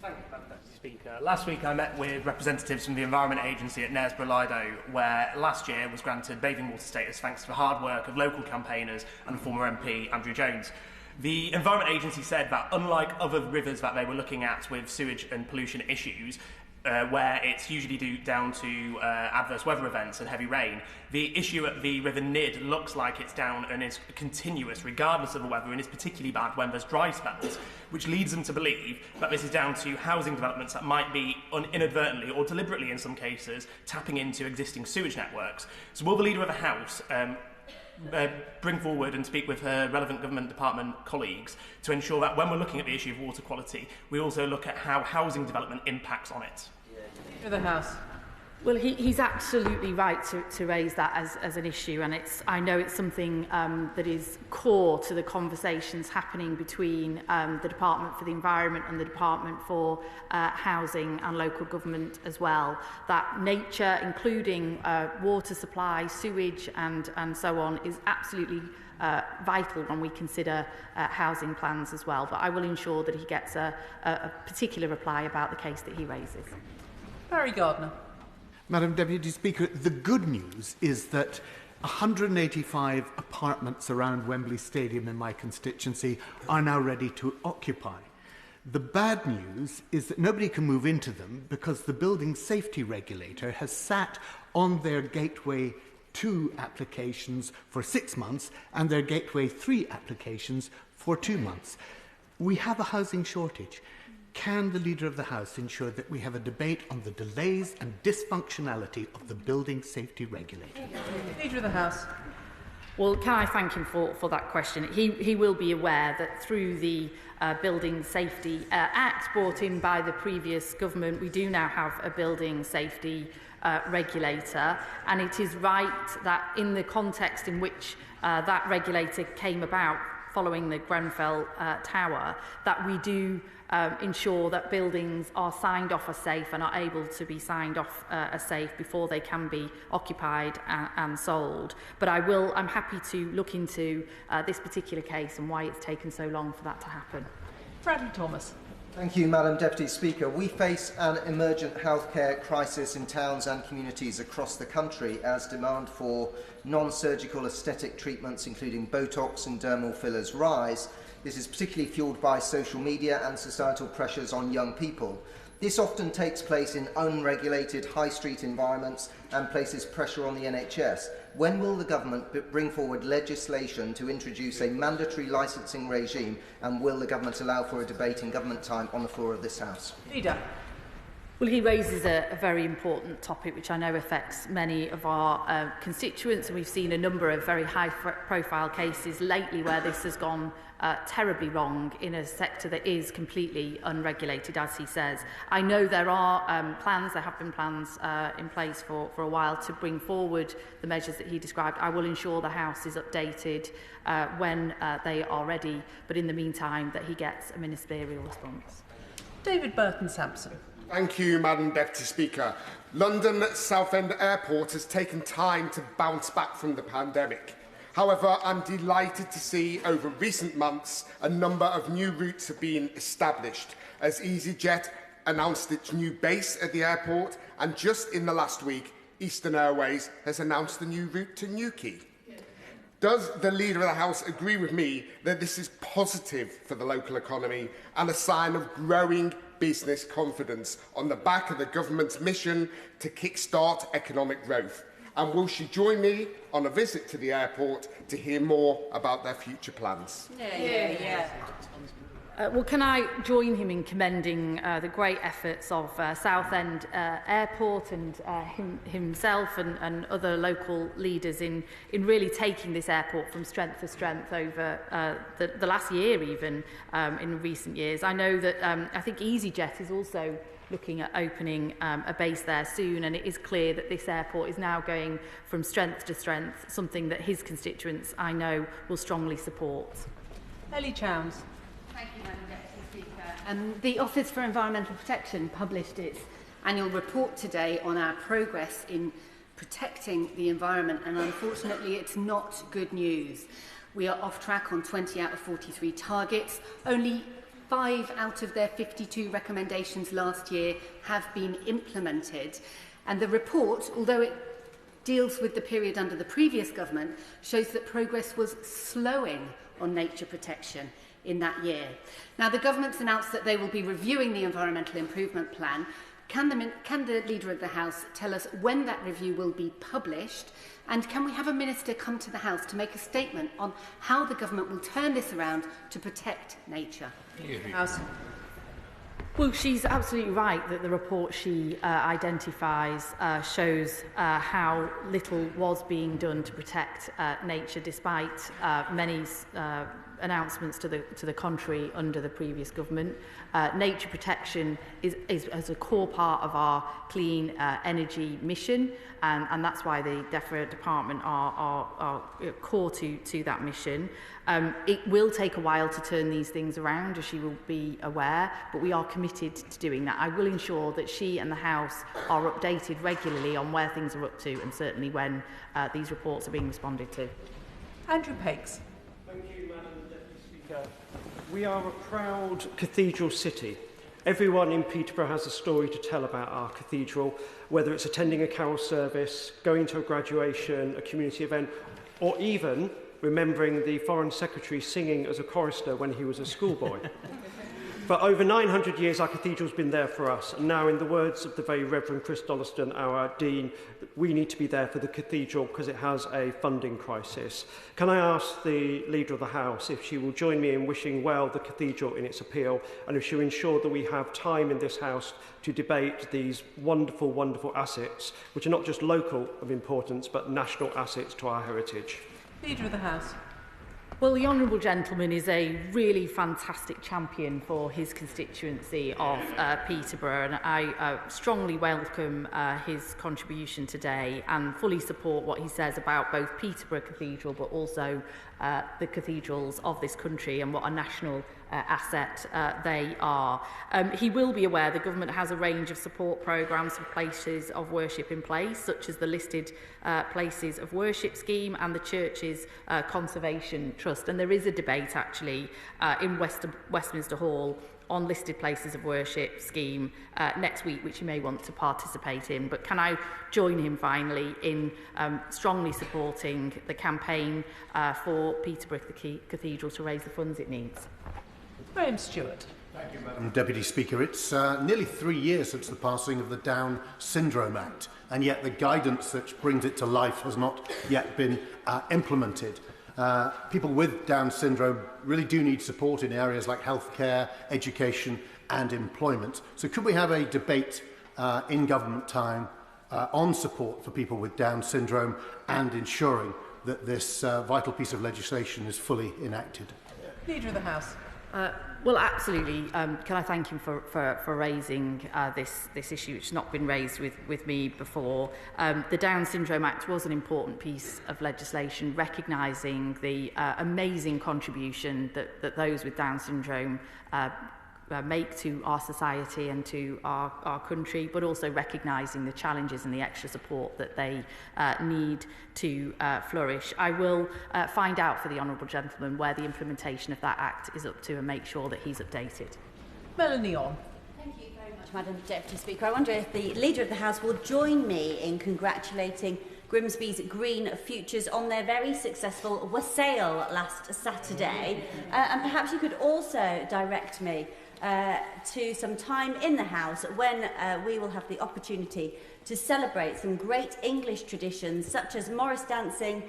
Thank you, Madam Deputy Speaker. Last week I met with representatives from the Environment Agency at Knaresborough Lido, where last year was granted bathing water status thanks to the hard work of local campaigners and former MP Andrew Jones. The Environment Agency said that unlike other rivers that they were looking at with sewage and pollution issues, where it's usually down to adverse weather events and heavy rain, the issue at the River Nid looks like it's down and is continuous regardless of the weather, and is particularly bad when there's dry spells, which leads them to believe that this is down to housing developments that might be inadvertently or deliberately in some cases tapping into existing sewage networks. So will the Leader of the House bring forward and speak with her relevant government department colleagues to ensure that when we're looking at the issue of water quality, we also look at how housing development impacts on it?
Through the House.
Well, he's absolutely right to raise that as an issue, and I know it's something that is core to the conversations happening between the Department for the Environment and the Department for Housing and Local Government as well. That nature, including water supply, sewage and so on, is absolutely vital when we consider housing plans as well. But I will ensure that he gets a particular reply about the case that he raises.
Barry Gardner.
Madam Deputy Speaker, the good news is that 185 apartments around Wembley Stadium in my constituency are now ready to occupy. The bad news is that nobody can move into them because the building safety regulator has sat on their Gateway 2 applications for 6 months and their Gateway 3 applications for 2 months. We have a housing shortage. Can the Leader of the House ensure that we have a debate on the delays and dysfunctionality of the building safety regulator?
Leader of the House.
Well, can I thank him for that question? He will be aware that through the Building Safety Act brought in by the previous government, we do now have a building safety regulator, and it is right that in the context in which that regulator came about following the Grenfell Tower, that we do ensure that buildings are signed off as safe and are able to be signed off as safe before they can be occupied and sold. But I'm happy to look into this particular case and why it's taken so long for that to happen.
Bradley Thomas.
Thank you, Madam Deputy Speaker. We face an emergent healthcare crisis in towns and communities across the country as demand for non-surgical aesthetic treatments, including Botox and dermal fillers, rise. This is particularly fuelled by social media and societal pressures on young people. This often takes place in unregulated high street environments and places pressure on the NHS. When will the government bring forward legislation to introduce a mandatory licensing regime, and will the government allow for a debate in government time on the floor of this House?
Leader.
Well, he raises a very important topic which I know affects many of our constituents, and we've seen a number of very high-profile cases lately where this has gone terribly wrong in a sector that is completely unregulated, as he says. I know there are there have been plans in place for a while to bring forward the measures that he described. I will ensure the House is updated when they are ready, but in the meantime that he gets a ministerial response.
David Burton-Sampson.
Thank you, Madam Deputy Speaker. London Southend Airport has taken time to bounce back from the pandemic. However, I'm delighted to see over recent months a number of new routes have been established, as EasyJet announced its new base at the airport, and just in the last week, Eastern Airways has announced the new route to Newquay. Does the Leader of the House agree with me that this is positive for the local economy and a sign of growing business confidence on the back of the government's mission to kickstart economic growth? And will she join me on a visit to the airport to hear more about their future plans?
Well, can I join him in commending the great efforts of Southend Airport and himself and other local leaders in really taking this airport from strength to strength over the last year, even in recent years. I know that I think EasyJet is also looking at opening a base there soon, and it is clear that this airport is now going from strength to strength, something that his constituents, I know, will strongly support.
Ellie Chowns.
Thank you, Madam Deputy Speaker. The Office for Environmental Protection published its annual report today on our progress in protecting the environment, and unfortunately it's not good news. We are off track on 20 out of 43 targets. Only 5 out of their 52 recommendations last year have been implemented. And the report, although it deals with the period under the previous government, shows that progress was slowing on nature protection in that year. Now, the government's announced that they will be reviewing the Environmental Improvement Plan. Can the Leader of the House tell us when that review will be published? And can we have a minister come to the House to make a statement on how the government will turn this around to protect nature?
House.
Well, she's absolutely right that the report she identifies shows how little was being done to protect nature, despite many announcements to the contrary under the previous government. Nature protection is a core part of our clean energy mission, and that's why the DEFRA department are core to that mission. It will take a while to turn these things around, as she will be aware, but we are committed to doing that. I will ensure that she and the House are updated regularly on where things are up to, and certainly when these reports are being responded to.
Andrew Pakes.
Thank you, Madam Deputy Speaker. We are a proud cathedral city. Everyone in Peterborough has a story to tell about our cathedral, whether it's attending a carol service, going to a graduation, a community event, or even remembering the Foreign Secretary singing as a chorister when he was a schoolboy. For over 900 years, our cathedral's been there for us, and now, in the words of the very Reverend Chris Dolliston, our Dean, we need to be there for the cathedral because it has a funding crisis. Can I ask the Leader of the House if she will join me in wishing well the cathedral in its appeal, and if she'll ensure that we have time in this House to debate these wonderful, wonderful assets, which are not just local of importance, but national assets to our heritage?
Leader of the House.
Well, the Honourable Gentleman is a really fantastic champion for his constituency of Peterborough, and I strongly welcome his contribution today and fully support what he says about both Peterborough Cathedral but also the cathedrals of this country and what a national asset they are. He will be aware the government has a range of support programmes for places of worship in place, such as the listed places of worship scheme and the church's conservation trust. And there is a debate actually in Westminster Hall on listed places of worship scheme next week, which you may want to participate in. But can I join him finally in strongly supporting the campaign for Peterborough Cathedral to raise the funds it needs?
Graham Stewart.
Thank you, Madam Deputy Speaker. It's nearly 3 years since the passing of the Down Syndrome Act, and yet the guidance that brings it to life has not yet been implemented. People with Down syndrome really do need support in areas like healthcare, education and employment. So could we have a debate in government time on support for people with Down syndrome and ensuring that this vital piece of legislation is fully enacted?
Leader of the House.
Well, absolutely. Can I thank him for raising this issue, which has not been raised with me before. The Down Syndrome Act was an important piece of legislation, recognising the amazing contribution that those with Down syndrome make to our society and to our country, but also recognising the challenges and the extra support that they need to flourish. I will find out for the Honourable Gentleman where the implementation of that Act is up to and make sure that he's updated.
Melanie On.
Thank you very much, Madam Deputy Speaker. I wonder if the Leader of the House will join me in congratulating Grimsby's Green Futures on their very successful wassail last Saturday. And perhaps you could also direct me to some time in the House when we will have the opportunity to celebrate some great English traditions such as Morris dancing,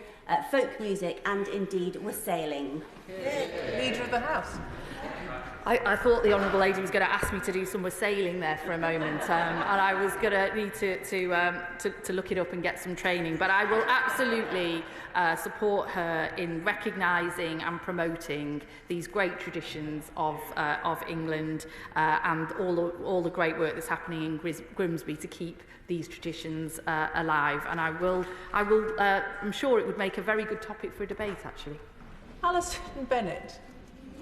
folk music and indeed wassailing.
Leader of the House.
I thought the Honourable Lady was going to ask me to do some wassailing there for a moment, and I was going to need to look it up and get some training. But I will absolutely support her in recognising and promoting these great traditions of England and all the great work that's happening in Grimsby to keep these traditions alive. And I'm sure it would make a very good topic for a debate, actually.
Alison Bennett.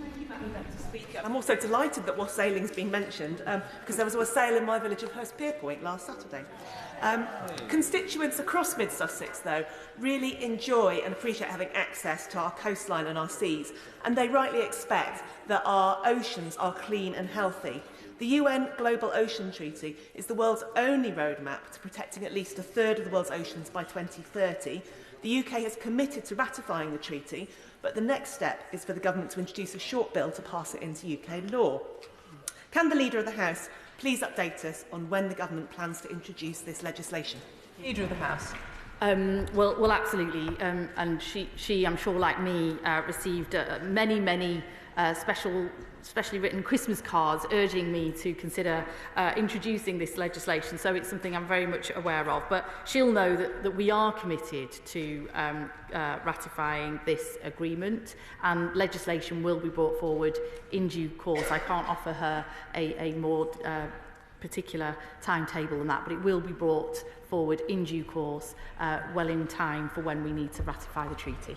Thank you, Madam Deputy Speaker. I'm also delighted that wassailing's been mentioned because there was a wassail in my village of Hurstpierpoint last Saturday. Constituents across mid-Sussex, though, really enjoy and appreciate having access to our coastline and our seas, and they rightly expect that our oceans are clean and healthy. The UN Global Ocean Treaty is the world's only roadmap to protecting at least a third of the world's oceans by 2030. The UK has committed to ratifying the treaty, but the next step is for the government to introduce a short bill to pass it into UK law. Can the Leader of the House please update us on when the government plans to introduce this legislation? Leader of the House.
Well, absolutely. And she, I'm sure, like me, received many specially written Christmas cards urging me to consider introducing this legislation. So it's something I'm very much aware of. But she'll know that we are committed to ratifying this agreement, and legislation will be brought forward in due course. I can't offer her a more particular timetable than that, but it will be brought forward in due course, well in time for when we need to ratify the treaty.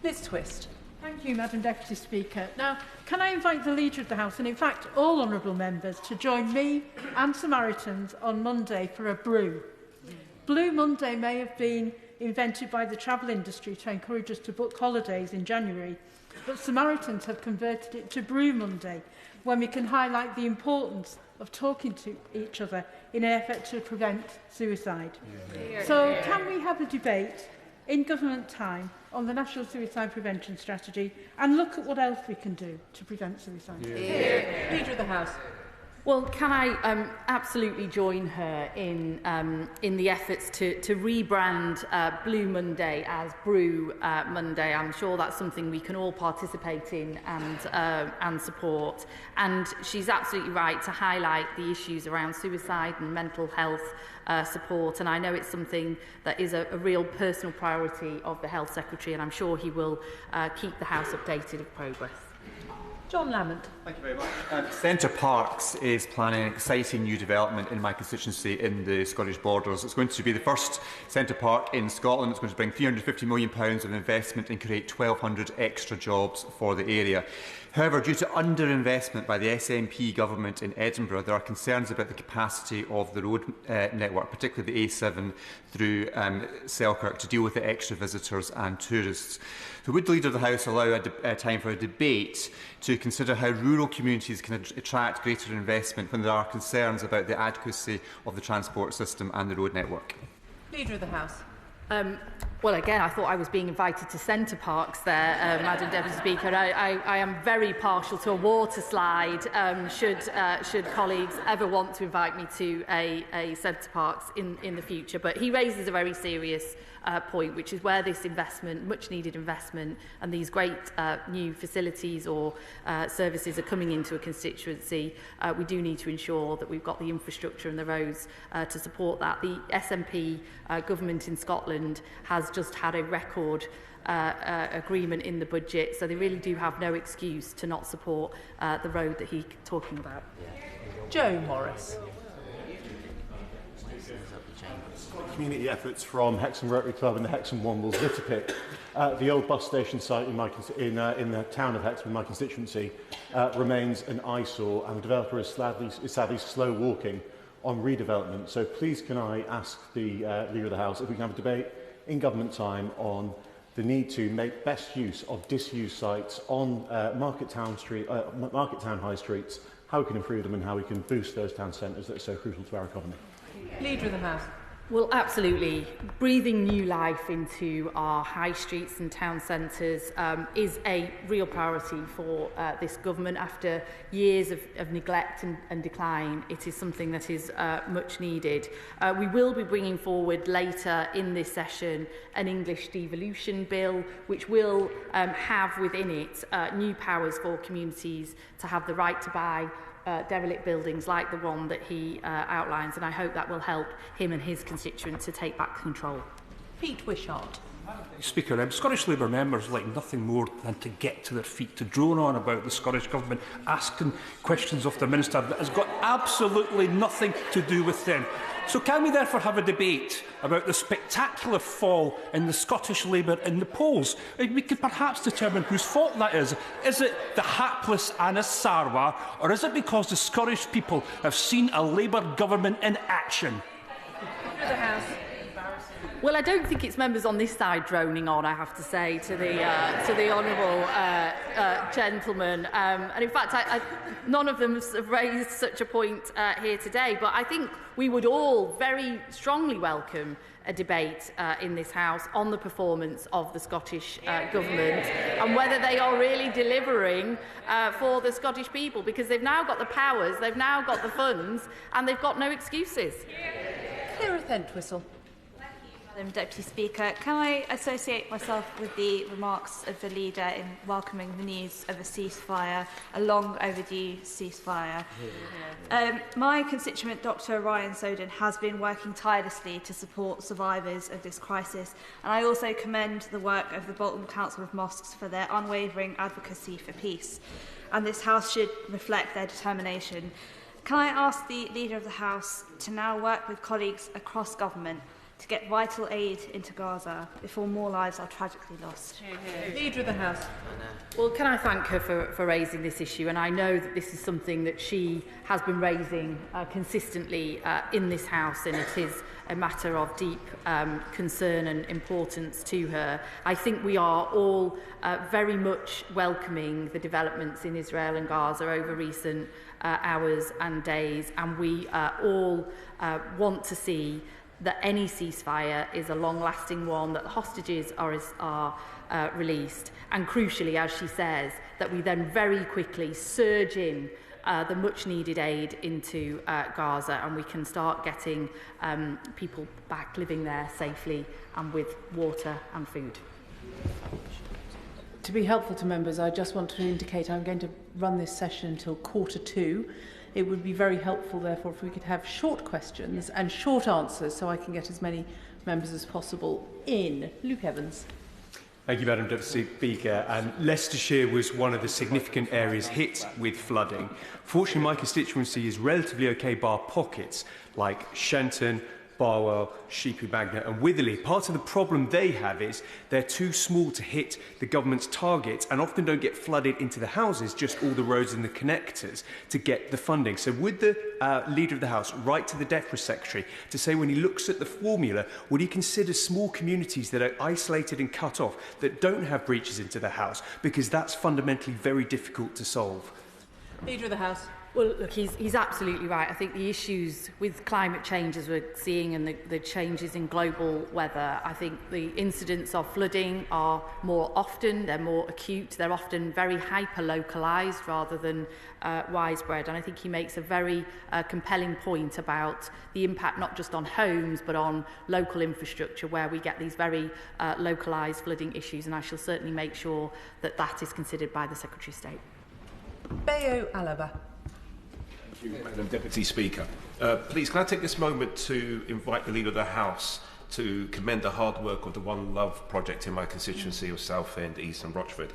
Liz Twist.
Thank you, Madam Deputy Speaker. Now, can I invite the Leader of the House, and in fact all honourable members, to join me and Samaritans on Monday for a brew. Blue Monday may have been invented by the travel industry to encourage us to book holidays in January, but Samaritans have converted it to Brew Monday, when we can highlight the importance of talking to each other in an effort to prevent suicide. Yeah. So can we have a debate in government time on the National Suicide Prevention Strategy and look at what else we can do to prevent suicide?
Yeah. Leader of the House.
Well, can I absolutely join her in the efforts to rebrand Blue Monday as Brew Monday? I'm sure that's something we can all participate in and support. And she's absolutely right to highlight the issues around suicide and mental health support. And I know it's something that is a real personal priority of the Health Secretary, and I'm sure he will keep the House updated of progress.
John Lamont.
Thank you very much. Centre Parks is planning an exciting new development in my constituency in the Scottish borders. It's going to be the first centre park in Scotland. It's going to bring £350 million of investment and create 1,200 extra jobs for the area. However, due to underinvestment by the SNP government in Edinburgh, there are concerns about the capacity of the road network, particularly the A7 through Selkirk, to deal with the extra visitors and tourists. So would the Leader of the House allow a time for a debate to consider how rural communities can attract greater investment when there are concerns about the adequacy of the transport system and the road network?
Leader of the House.
Well, again, I thought I was being invited to Centre Parks there, Madam Deputy Speaker. I am very partial to a water slide, should colleagues ever want to invite me to a Centre Parks in the future. But he raises a very serious point, which is where this investment, much-needed investment, and these great new facilities or services are coming into a constituency, we do need to ensure that we've got the infrastructure and the roads to support that. The SNP government in Scotland has just had a record agreement in the budget, so they really do have no excuse to not support the road that he's talking about.
Joe Morris.
Community efforts from Hexham Rotary Club and the Hexham Wombles Litterpick. The old bus station site in the town of Hexham, in my constituency, remains an eyesore, and the developer is sadly slow walking on redevelopment. So please can I ask the Leader of the House if we can have a debate in government time on the need to make best use of disused sites on Market Town High Streets, how we can improve them and how we can boost those town centres that are so crucial to our economy.
Leader of the House.
Well, absolutely. Breathing new life into our high streets and town centres is a real priority for this government. After years of neglect and decline, it is something that is much needed. We will be bringing forward later in this session an English devolution bill, which will have within it new powers for communities to have the right to buy derelict buildings like the one that he outlines, and I hope that will help him and his constituents to take back control.
Pete Wishart.
Speaker, Scottish Labour members like nothing more than to get to their feet, to drone on about the Scottish Government, asking questions of the Minister that has got absolutely nothing to do with them. So can we therefore have a debate about the spectacular fall in the Scottish Labour in the polls? We could perhaps determine whose fault that is. Is it the hapless Anas Sarwar, or is it because the Scottish people have seen a Labour government in action?
The House.
Well, I don't think it's members on this side droning on, I have to say, to the honourable gentleman. And in fact, none of them have raised such a point here today. But I think we would all very strongly welcome a debate in this House on the performance of the Scottish Government and whether they are really delivering for the Scottish people, because they've now got the powers, they've now got the funds, and they've got no excuses.
Cleareth Entwistle.
Madam Deputy Speaker, can I associate myself with the remarks of the leader in welcoming the news of a ceasefire, a long overdue ceasefire? My constituent, Dr. Ryan Soden, has been working tirelessly to support survivors of this crisis, and I also commend the work of the Bolton Council of Mosques for their unwavering advocacy for peace, and this House should reflect their determination. Can I ask the Leader of the House to now work with colleagues across government to get vital aid into Gaza before more lives are tragically lost?
Leader of the House.
Well, can I thank her for raising this issue? And I know that this is something that she has been raising consistently in this House, and it is a matter of deep concern and importance to her. I think we are all very much welcoming the developments in Israel and Gaza over recent hours and days, and we all want to see that any ceasefire is a long-lasting one, that the hostages are released, and crucially, as she says, that we then very quickly surge in the much-needed aid into Gaza, and we can start getting people back living there safely and with water and food.
To be helpful to members, I just want to indicate I'm going to run this session until 1:45. It would be very helpful, therefore, if we could have short questions and short answers so I can get as many members as possible in. Luke Evans.
Thank you, Madam Deputy Speaker. Leicestershire was one of the significant areas hit with flooding. Fortunately, my constituency is relatively okay, bar pockets like Shenton, Barwell, Sheepy Magnet and Witherley. Part of the problem they have is they're too small to hit the government's targets and often don't get flooded into the houses, just all the roads and the connectors to get the funding. So would the Leader of the House write to the DEFRA Secretary to say when he looks at the formula, would he consider small communities that are isolated and cut off, that don't have breaches into the house, because that's fundamentally very difficult to solve?
Leader of the House.
Well, look, he's absolutely right. I think the issues with climate change, as we're seeing, and the changes in global weather, I think the incidents of flooding are more often, they're more acute, they're often very hyper-localised rather than widespread. And I think he makes a very compelling point about the impact not just on homes, but on local infrastructure, where we get these very localised flooding issues. And I shall certainly make sure that that is considered by the Secretary of State.
Bayo Alaba.
Thank you, Madam Deputy Speaker. Please, can I take this moment to invite the Leader of the House to commend the hard work of the One Love project in my constituency of Southend, East and Rochford.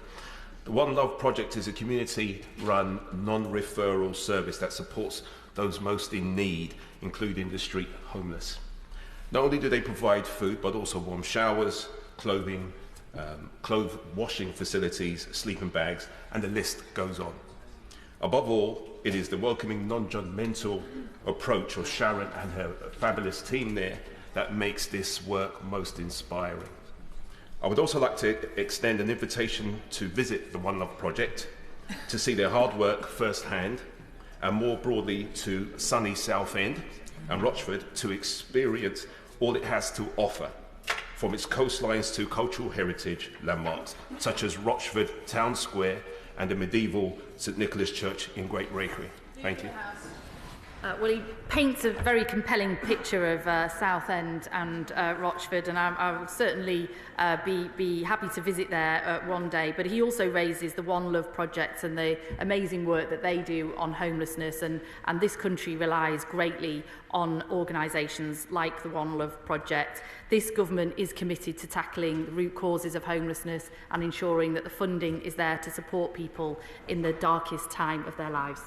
The One Love project is a community-run, non-referral service that supports those most in need, including the street homeless. Not only do they provide food, but also warm showers, clothing, clothes washing facilities, sleeping bags, and the list goes on. Above all, it is the welcoming, non-judgmental approach of Sharon and her fabulous team there that makes this work most inspiring. I would also like to extend an invitation to visit the One Love project, to see their hard work firsthand, and more broadly to sunny Southend and Rochford to experience all it has to offer, from its coastlines to cultural heritage landmarks, such as Rochford Town Square and the medieval St Nicholas Church in Great Rakery. Thank you.
Well, he paints a very compelling picture of Southend and Rochford, and I would certainly be happy to visit there one day. But he also raises the One Love project and the amazing work that they do on homelessness, and this country relies greatly on organisations like the One Love project. This government is committed to tackling the root causes of homelessness and ensuring that the funding is there to support people in the darkest time of their lives.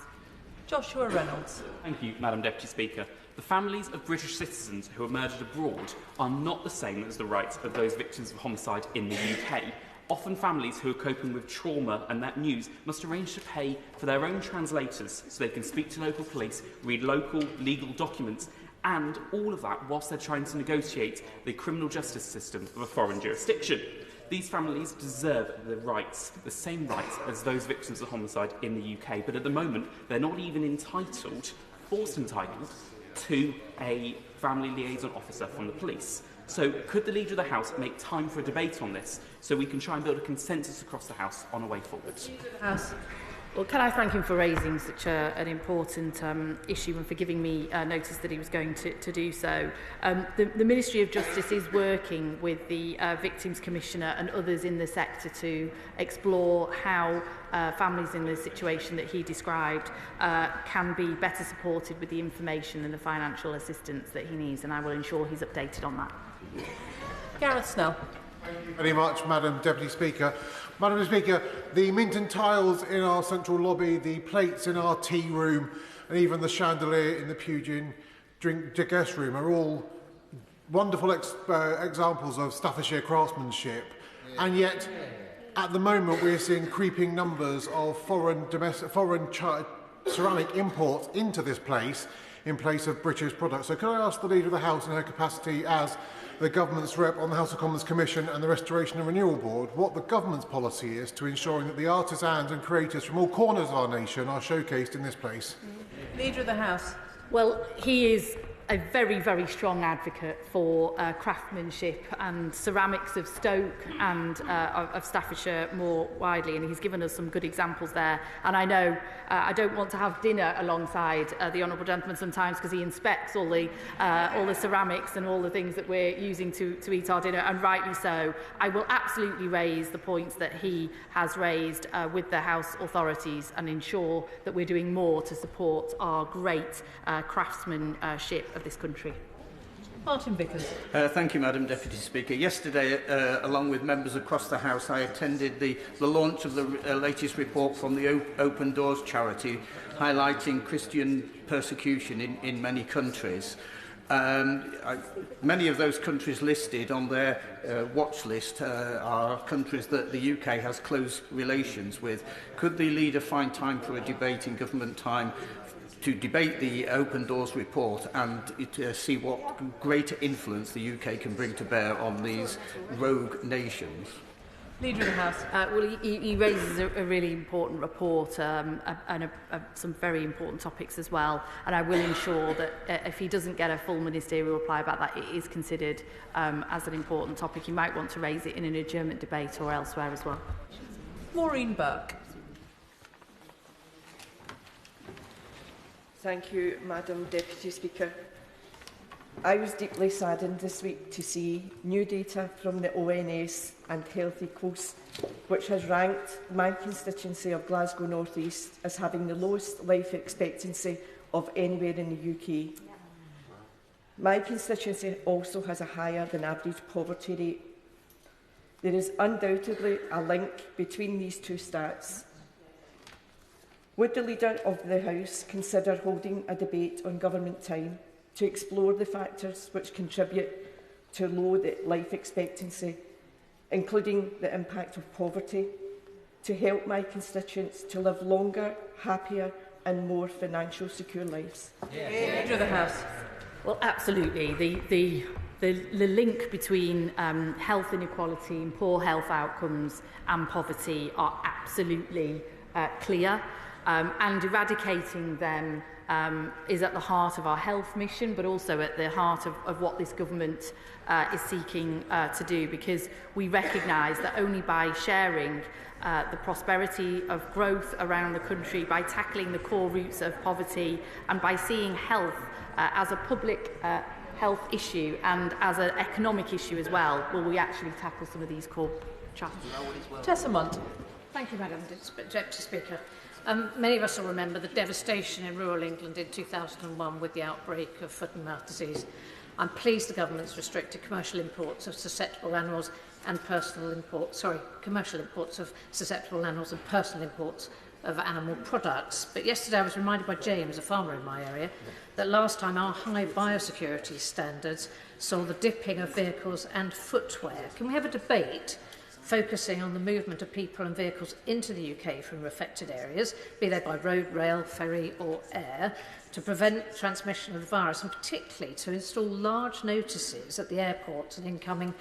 Joshua Reynolds. Thank you, Madam Deputy Speaker. The families of British citizens who are murdered abroad are not the same as the rights of those victims of homicide in the UK. Often families who are coping with trauma and that news must arrange to pay for their own translators so they can speak to local police, read local legal documents, and all of that whilst they're trying to negotiate the criminal justice system of a foreign jurisdiction. These families deserve the same rights as those victims of homicide in the UK, but at the moment they're not even forced entitled to a family liaison officer from the police. So could the Leader of the House make time for a debate on this so we can try and build a consensus across the House on a way forward?
Well, can I thank him for raising such an important issue and for giving me notice that he was going to do so. The Ministry of Justice is working with the Victims Commissioner and others in the sector to explore how families in the situation that he described can be better supported with the information and the financial assistance that he needs, and I will ensure he's updated on that.
Gareth Snell.
Thank you very much, Madam Deputy Speaker. Madam Speaker, the Minton tiles in our central lobby, the plates in our tea room, and even the chandelier in the Pugin guest room are all wonderful examples of Staffordshire craftsmanship. And yet, at the moment, we're seeing creeping numbers of foreign ceramic imports into this place in place of British products. So can I ask the Leader of the House in her capacity as the Government's rep on the House of Commons Commission and the Restoration and Renewal Board, what the Government's policy is to ensuring that the artisans and creators from all corners of our nation are showcased in this place?
Leader of the House.
Well, he is a very, very strong advocate for craftsmanship and ceramics of Stoke and of Staffordshire more widely, and he's given us some good examples there. And I know I don't want to have dinner alongside the Honourable Gentleman sometimes because he inspects all the ceramics and all the things that we're using to eat our dinner, and rightly so. I will absolutely raise the points that he has raised with the House authorities and ensure that we're doing more to support our great craftsmanship of this country.
Martin Vickers.
Thank you, Madam Deputy Speaker. Yesterday, along with members across the House, I attended the launch of the latest report from the Open Doors charity, highlighting Christian persecution in many countries. Many of those countries listed on their watch list are countries that the UK has close relations with. Could the Leader find time for a debate in government time to debate the Open Doors report and see what greater influence the UK can bring to bear on these rogue nations?
Leader of the House.
Well, he raises a really important report and some very important topics as well, and I will ensure that if he doesn't get a full ministerial reply about that, it is considered as an important topic. He might want to raise it in an adjournment debate or elsewhere as well.
Maureen Burke.
Thank you, Madam Deputy Speaker. I was deeply saddened this week to see new data from the ONS and Health Equals, which has ranked my constituency of Glasgow North East as having the lowest life expectancy of anywhere in the UK. My constituency also has a higher than average poverty rate. There is undoubtedly a link between these two stats. Would the Leader of the House consider holding a debate on government time to explore the factors which contribute to low life expectancy, including the impact of poverty, to help my constituents to live longer, happier and more financially secure lives?
Leader of the House.
Well, absolutely. The the link between health inequality and poor health outcomes and poverty are absolutely clear, and eradicating them is at the heart of our health mission, but also at the heart of what this government is seeking to do, because we recognise that only by sharing the prosperity of growth around the country, by tackling the core roots of poverty, and by seeing health as a public health issue and as an economic issue as well, will we actually tackle some of these core challenges.
Tessa Munt.
Thank you, Madam Deputy Speaker. Many of us will remember the devastation in rural England in 2001 with the outbreak of foot and mouth disease. I'm pleased the government's restricted commercial imports of susceptible animals and commercial imports of susceptible animals and personal imports of animal products. But yesterday I was reminded by James, a farmer in my area, that last time our high biosecurity standards saw the dipping of vehicles and footwear. Can we have a debate focusing on the movement of people and vehicles into the UK from affected areas, be they by road, rail, ferry or air, to prevent transmission of the virus, and particularly to install large notices at the airports and incoming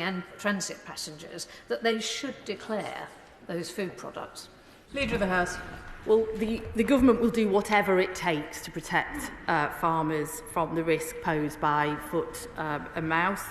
and transit passengers that they should declare those food products?
Leader of the House.
Well, the government will do whatever it takes to protect farmers from the risk posed by foot and mouth.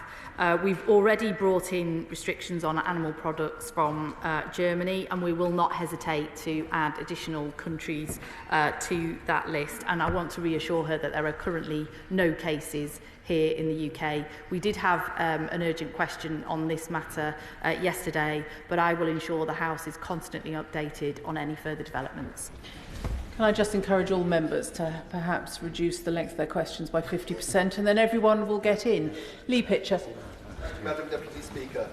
We've already brought in restrictions on animal products from Germany, and we will not hesitate to add additional countries to that list. And I want to reassure her that there are currently no cases here in the UK. We did have an urgent question on this matter yesterday, but I will ensure the House is constantly updated on any further developments.
Can I just encourage all members to perhaps reduce the length of their questions by 50%, and then everyone will get in. Lee Pitcher.
Madam Deputy Speaker.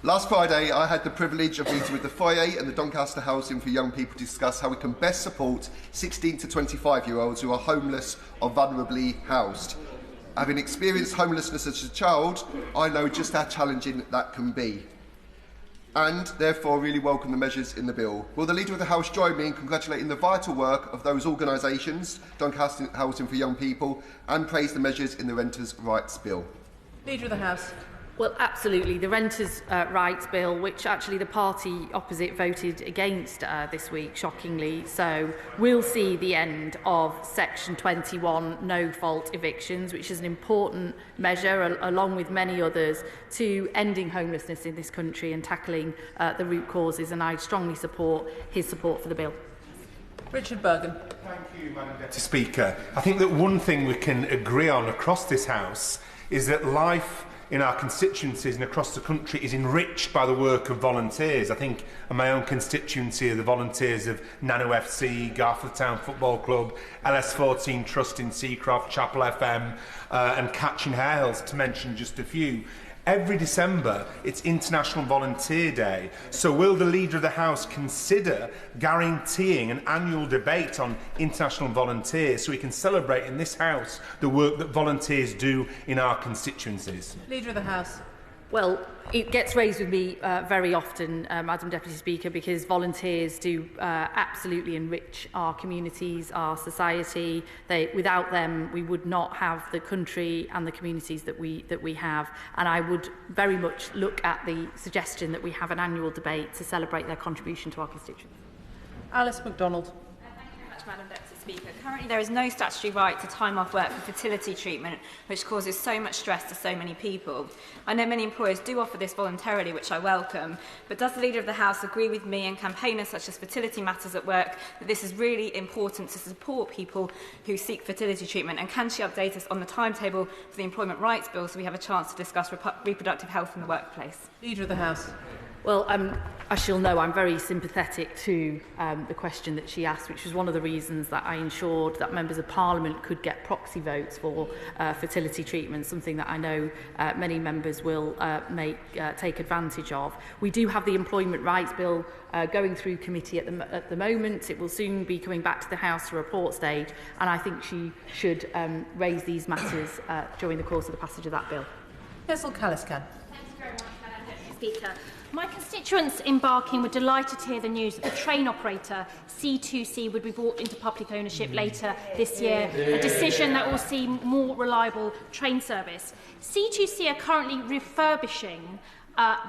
Last Friday, I had the privilege of meeting with the Foyer and the Doncaster Housing for Young People to discuss how we can best support 16 to 25-year-olds who are homeless or vulnerably housed. Having experienced homelessness as a child, I know just how challenging that can be, and therefore really welcome the measures in the bill. Will the Leader of the House join me in congratulating the vital work of those organisations, Doncaster Housing for Young People, and praise the measures in the Renters' Rights Bill?
Leader of the House.
Well, absolutely. The Renters' Rights Bill, which actually the party opposite voted against this week, shockingly so, will see the end of Section 21 no-fault evictions, which is an important measure, along with many others, to ending homelessness in this country and tackling the root causes, and I strongly support his support for the bill.
Richard Bergen.
Thank you, Madam Deputy Speaker. I think that one thing we can agree on across this House is that life in our constituencies and across the country is enriched by the work of volunteers. I think in my own constituency are the volunteers of Nano FC, Garforth Town Football Club, LS14 Trust in Seacroft, Chapel FM and Catching Hales, to mention just a few. Every December, it's International Volunteer Day, so will the Leader of the House consider guaranteeing an annual debate on international volunteers so we can celebrate in this House the work that volunteers do in our constituencies?
Leader of the House.
Well, it gets raised with me very often, Madam Deputy Speaker, because volunteers do absolutely enrich our communities, our society. Without them, we would not have the country and the communities that we have. And I would very much look at the suggestion that we have an annual debate to celebrate their contribution to our constituents.
Alice MacDonald.
Madam Deputy Speaker. Currently there is no statutory right to time off work for fertility treatment, which causes so much stress to so many people. I know many employers do offer this voluntarily, which I welcome, but does the Leader of the House agree with me and campaigners such as Fertility Matters at Work that this is really important to support people who seek fertility treatment, and can she update us on the timetable for the Employment Rights Bill so we have a chance to discuss reproductive health in the workplace?
Leader of the House.
Well, as she'll know, I'm very sympathetic to the question that she asked, which was one of the reasons that I ensured that members of Parliament could get proxy votes for fertility treatment, something that I know many members will take advantage of. We do have the Employment Rights Bill going through committee at the moment. It will soon be coming back to the House for report stage, and I think she should raise these matters during the course of the passage of that bill.
Hazel Caliscan.
Speaker. My constituents in Barking were delighted to hear the news that the train operator C2C would be brought into public ownership later this year, a decision that will see more reliable train service. C2C are currently refurbishing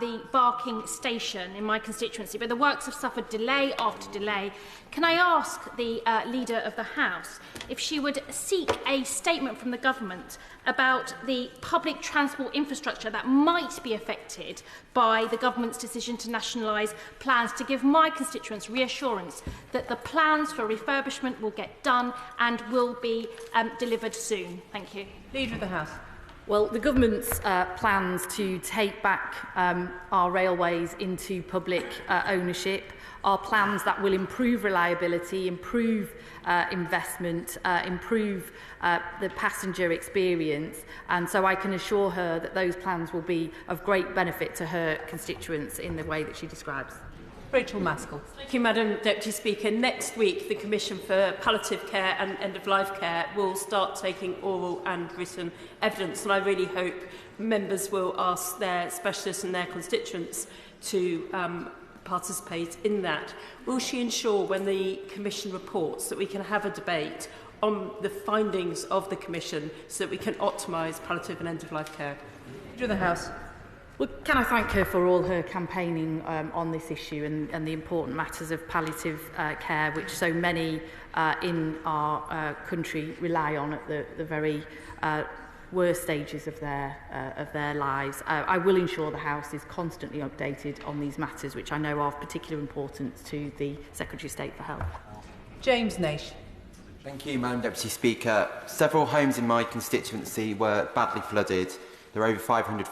the Barking station in my constituency, but the works have suffered delay after delay. Can I ask the Leader of the House if she would seek a statement from the government about the public transport infrastructure that might be affected by the government's decision to nationalise plans, to give my constituents reassurance that the plans for refurbishment will get done and will be delivered soon? Thank you.
Leader of the House.
Well, the government's plans to take back our railways into public ownership are plans that will improve reliability, improve investment, improve the passenger experience, and so I can assure her that those plans will be of great benefit to her constituents in the way that she describes.
Rachel Maskell.
Thank you, Madam Deputy Speaker. Next week, the Commission for Palliative Care and End-of-Life Care will start taking oral and written evidence, and I really hope members will ask their specialists and their constituents to participate in that. Will she ensure, when the Commission reports, that we can have a debate on the findings of the Commission so that we can optimise palliative and end-of-life care?
Leader of the House.
Well, can I thank her for all her campaigning on this issue and the important matters of palliative care, which so many in our country rely on at the very worst stages of their lives. I will ensure the House is constantly updated on these matters, which I know are of particular importance to the Secretary of State for Health.
James Naish.
Thank you, Madam Deputy Speaker. Several homes in my constituency were badly flooded. There are over 500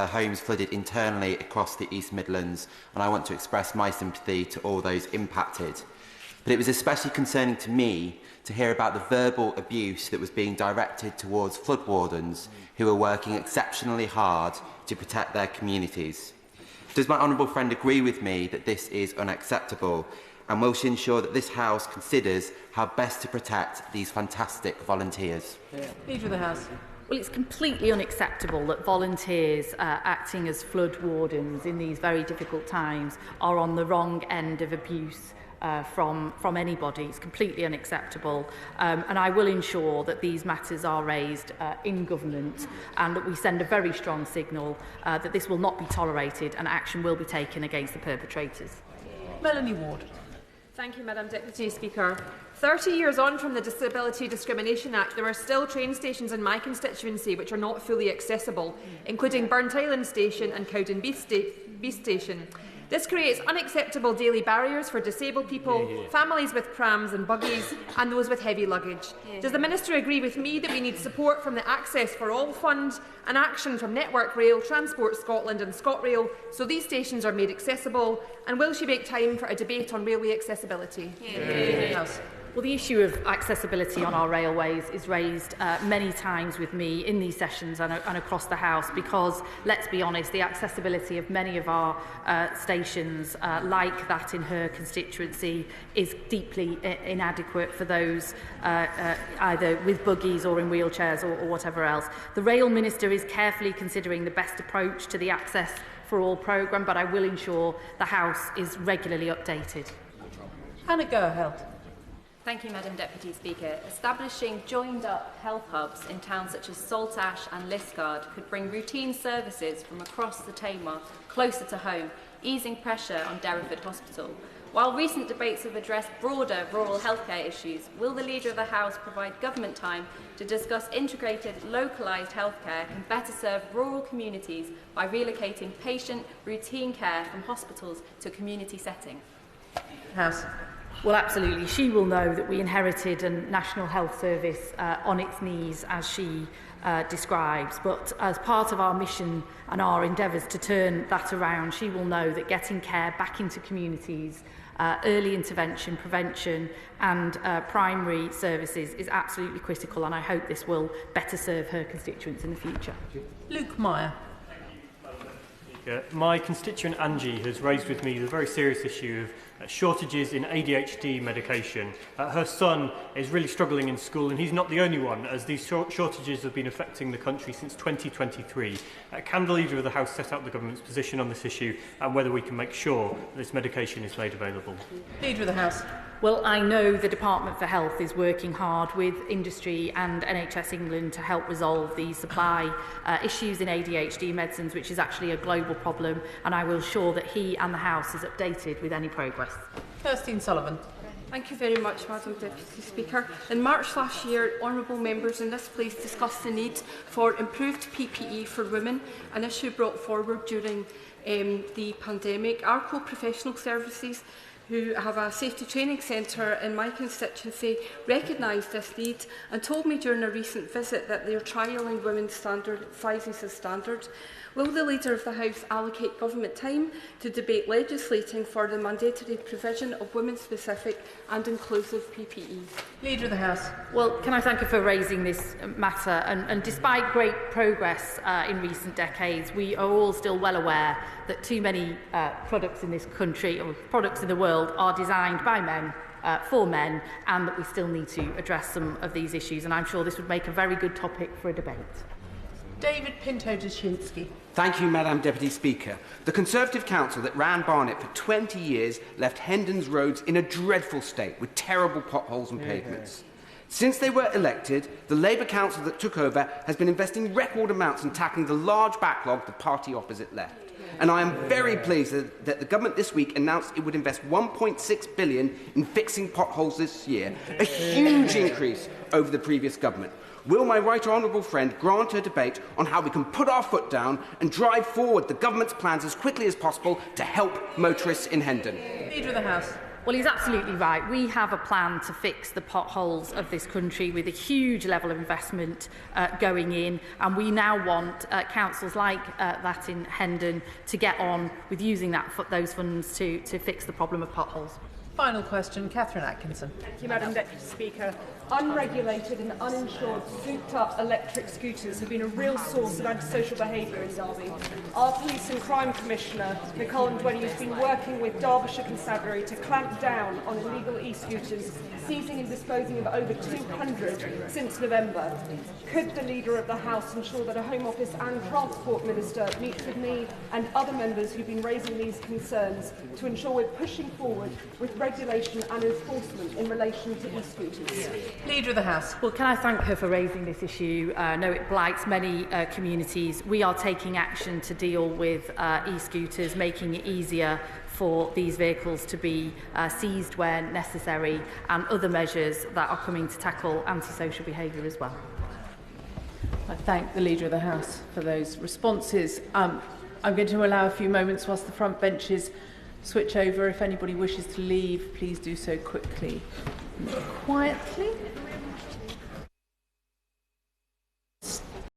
homes flooded internally across the East Midlands, and I want to express my sympathy to all those impacted. But it was especially concerning to me to hear about the verbal abuse that was being directed towards flood wardens who are working exceptionally hard to protect their communities. Does my honourable friend agree with me that this is unacceptable, and will she ensure that this House considers how best to protect these fantastic volunteers?
Leader of the House.
Well, it's completely unacceptable that volunteers acting as flood wardens in these very difficult times are on the wrong end of abuse from anybody. It's completely unacceptable, and I will ensure that these matters are raised in government and that we send a very strong signal that this will not be tolerated and action will be taken against the perpetrators.
Melanie Ward.
Thank you, Madam Deputy Speaker. 30 years on from the Disability Discrimination Act, there are still train stations in my constituency which are not fully accessible, including Burnt Island Station and Cowden Beast Station. This creates unacceptable daily barriers for disabled people, families with prams and buggies, and those with heavy luggage. Does the Minister agree with me that we need support from the Access for All Fund and action from Network Rail, Transport Scotland and ScotRail so these stations are made accessible? And will she make time for a debate on railway accessibility?
Well, the issue of accessibility on our railways is raised many times with me in these sessions and across the House because, let's be honest, the accessibility of many of our stations, like that in her constituency, is deeply inadequate for those either with buggies or in wheelchairs or whatever else. The Rail Minister is carefully considering the best approach to the Access for All programme, but I will ensure the House is regularly updated.
Hannah Gerheld.
Thank you, Madam Deputy Speaker. Establishing joined-up health hubs in towns such as Saltash and Liskeard could bring routine services from across the Tamar closer to home, easing pressure on Hereford Hospital. While recent debates have addressed broader rural healthcare issues, will the Leader of the House provide government time to discuss integrated, localised healthcare can better serve rural communities by relocating patient routine care from hospitals to a community setting?
House.
Well, absolutely. She will know that we inherited a National Health Service on its knees, as she describes. But as part of our mission and our endeavours to turn that around, she will know that getting care back into communities, early intervention, prevention and primary services is absolutely critical, and I hope this will better serve her constituents in the future.
Luke Meyer.
My constituent Angie has raised with me the very serious issue of
shortages in ADHD medication. Her son is really struggling in school, and he's not the only one, as these shortages have been affecting the country since 2023. Can the Leader of the House set out the government's position on this issue and whether we can make sure that this medication is made available?
Leader of the House.
Well, I know the Department for Health is working hard with industry and NHS England to help resolve the supply issues in ADHD medicines, which is actually a global problem, and I will ensure that he and the House is updated with any progress.
Kirstine Sullivan.
Thank you very much, Madam Deputy Speaker. In March last year, honourable members in this place discussed the need for improved PPE for women, an issue brought forward during the pandemic. Our co-professional services, who have a safety training centre in my constituency, recognised this need and told me during a recent visit that they are trialling women's sizes as standard. Will the Leader of the House allocate government time to debate legislating for the mandatory provision of women-specific and inclusive PPE?
Leader of the House.
Well, can I thank her for raising this matter? And despite great progress in recent decades, we are all still well aware that too many products in this country, or products in the world, are designed by men for men, and that we still need to address some of these issues. And I'm sure this would make a very good topic for a debate.
David Pinto-Dushinsky.
Thank you, Madam Deputy Speaker. The Conservative Council that ran Barnet for 20 years left Hendon's roads in a dreadful state with terrible potholes and pavements. Since they were elected, the Labour Council that took over has been investing record amounts in tackling the large backlog the party opposite left. And I am very pleased that the government this week announced it would invest £1.6 billion in fixing potholes this year, a huge increase over the previous government. Will my right honourable friend grant a debate on how we can put our foot down and drive forward the government's plans as quickly as possible to help motorists in Hendon?
Leader of the House.
Well, he's absolutely right. We have a plan to fix the potholes of this country with a huge level of investment going in, and we now want councils like that in Hendon to get on with using those funds to fix the problem of potholes.
Final question, Catherine Atkinson.
Thank you, Madam Deputy Speaker. Unregulated and uninsured souped-up electric scooters have been a real source of antisocial behaviour in Derby. Our Police and Crime Commissioner, Nicole Ndwenny, has been working with Derbyshire Constabulary to clamp down on illegal e-scooters, seizing and disposing of over 200 since November. Could the Leader of the House ensure that a Home Office and Transport Minister meets with me and other members who've been raising these concerns to ensure we're pushing forward with regulation and enforcement in relation to e-scooters?
Leader of the House.
Well, can I thank her for raising this issue? I know it blights many communities. We are taking action to deal with e-scooters, making it easier for these vehicles to be seized where necessary, and other measures that are coming to tackle antisocial behaviour as well.
I thank the Leader of the House for those responses. I'm going to allow a few moments whilst the front benches switch over. If anybody wishes to leave, please do so quickly and quietly.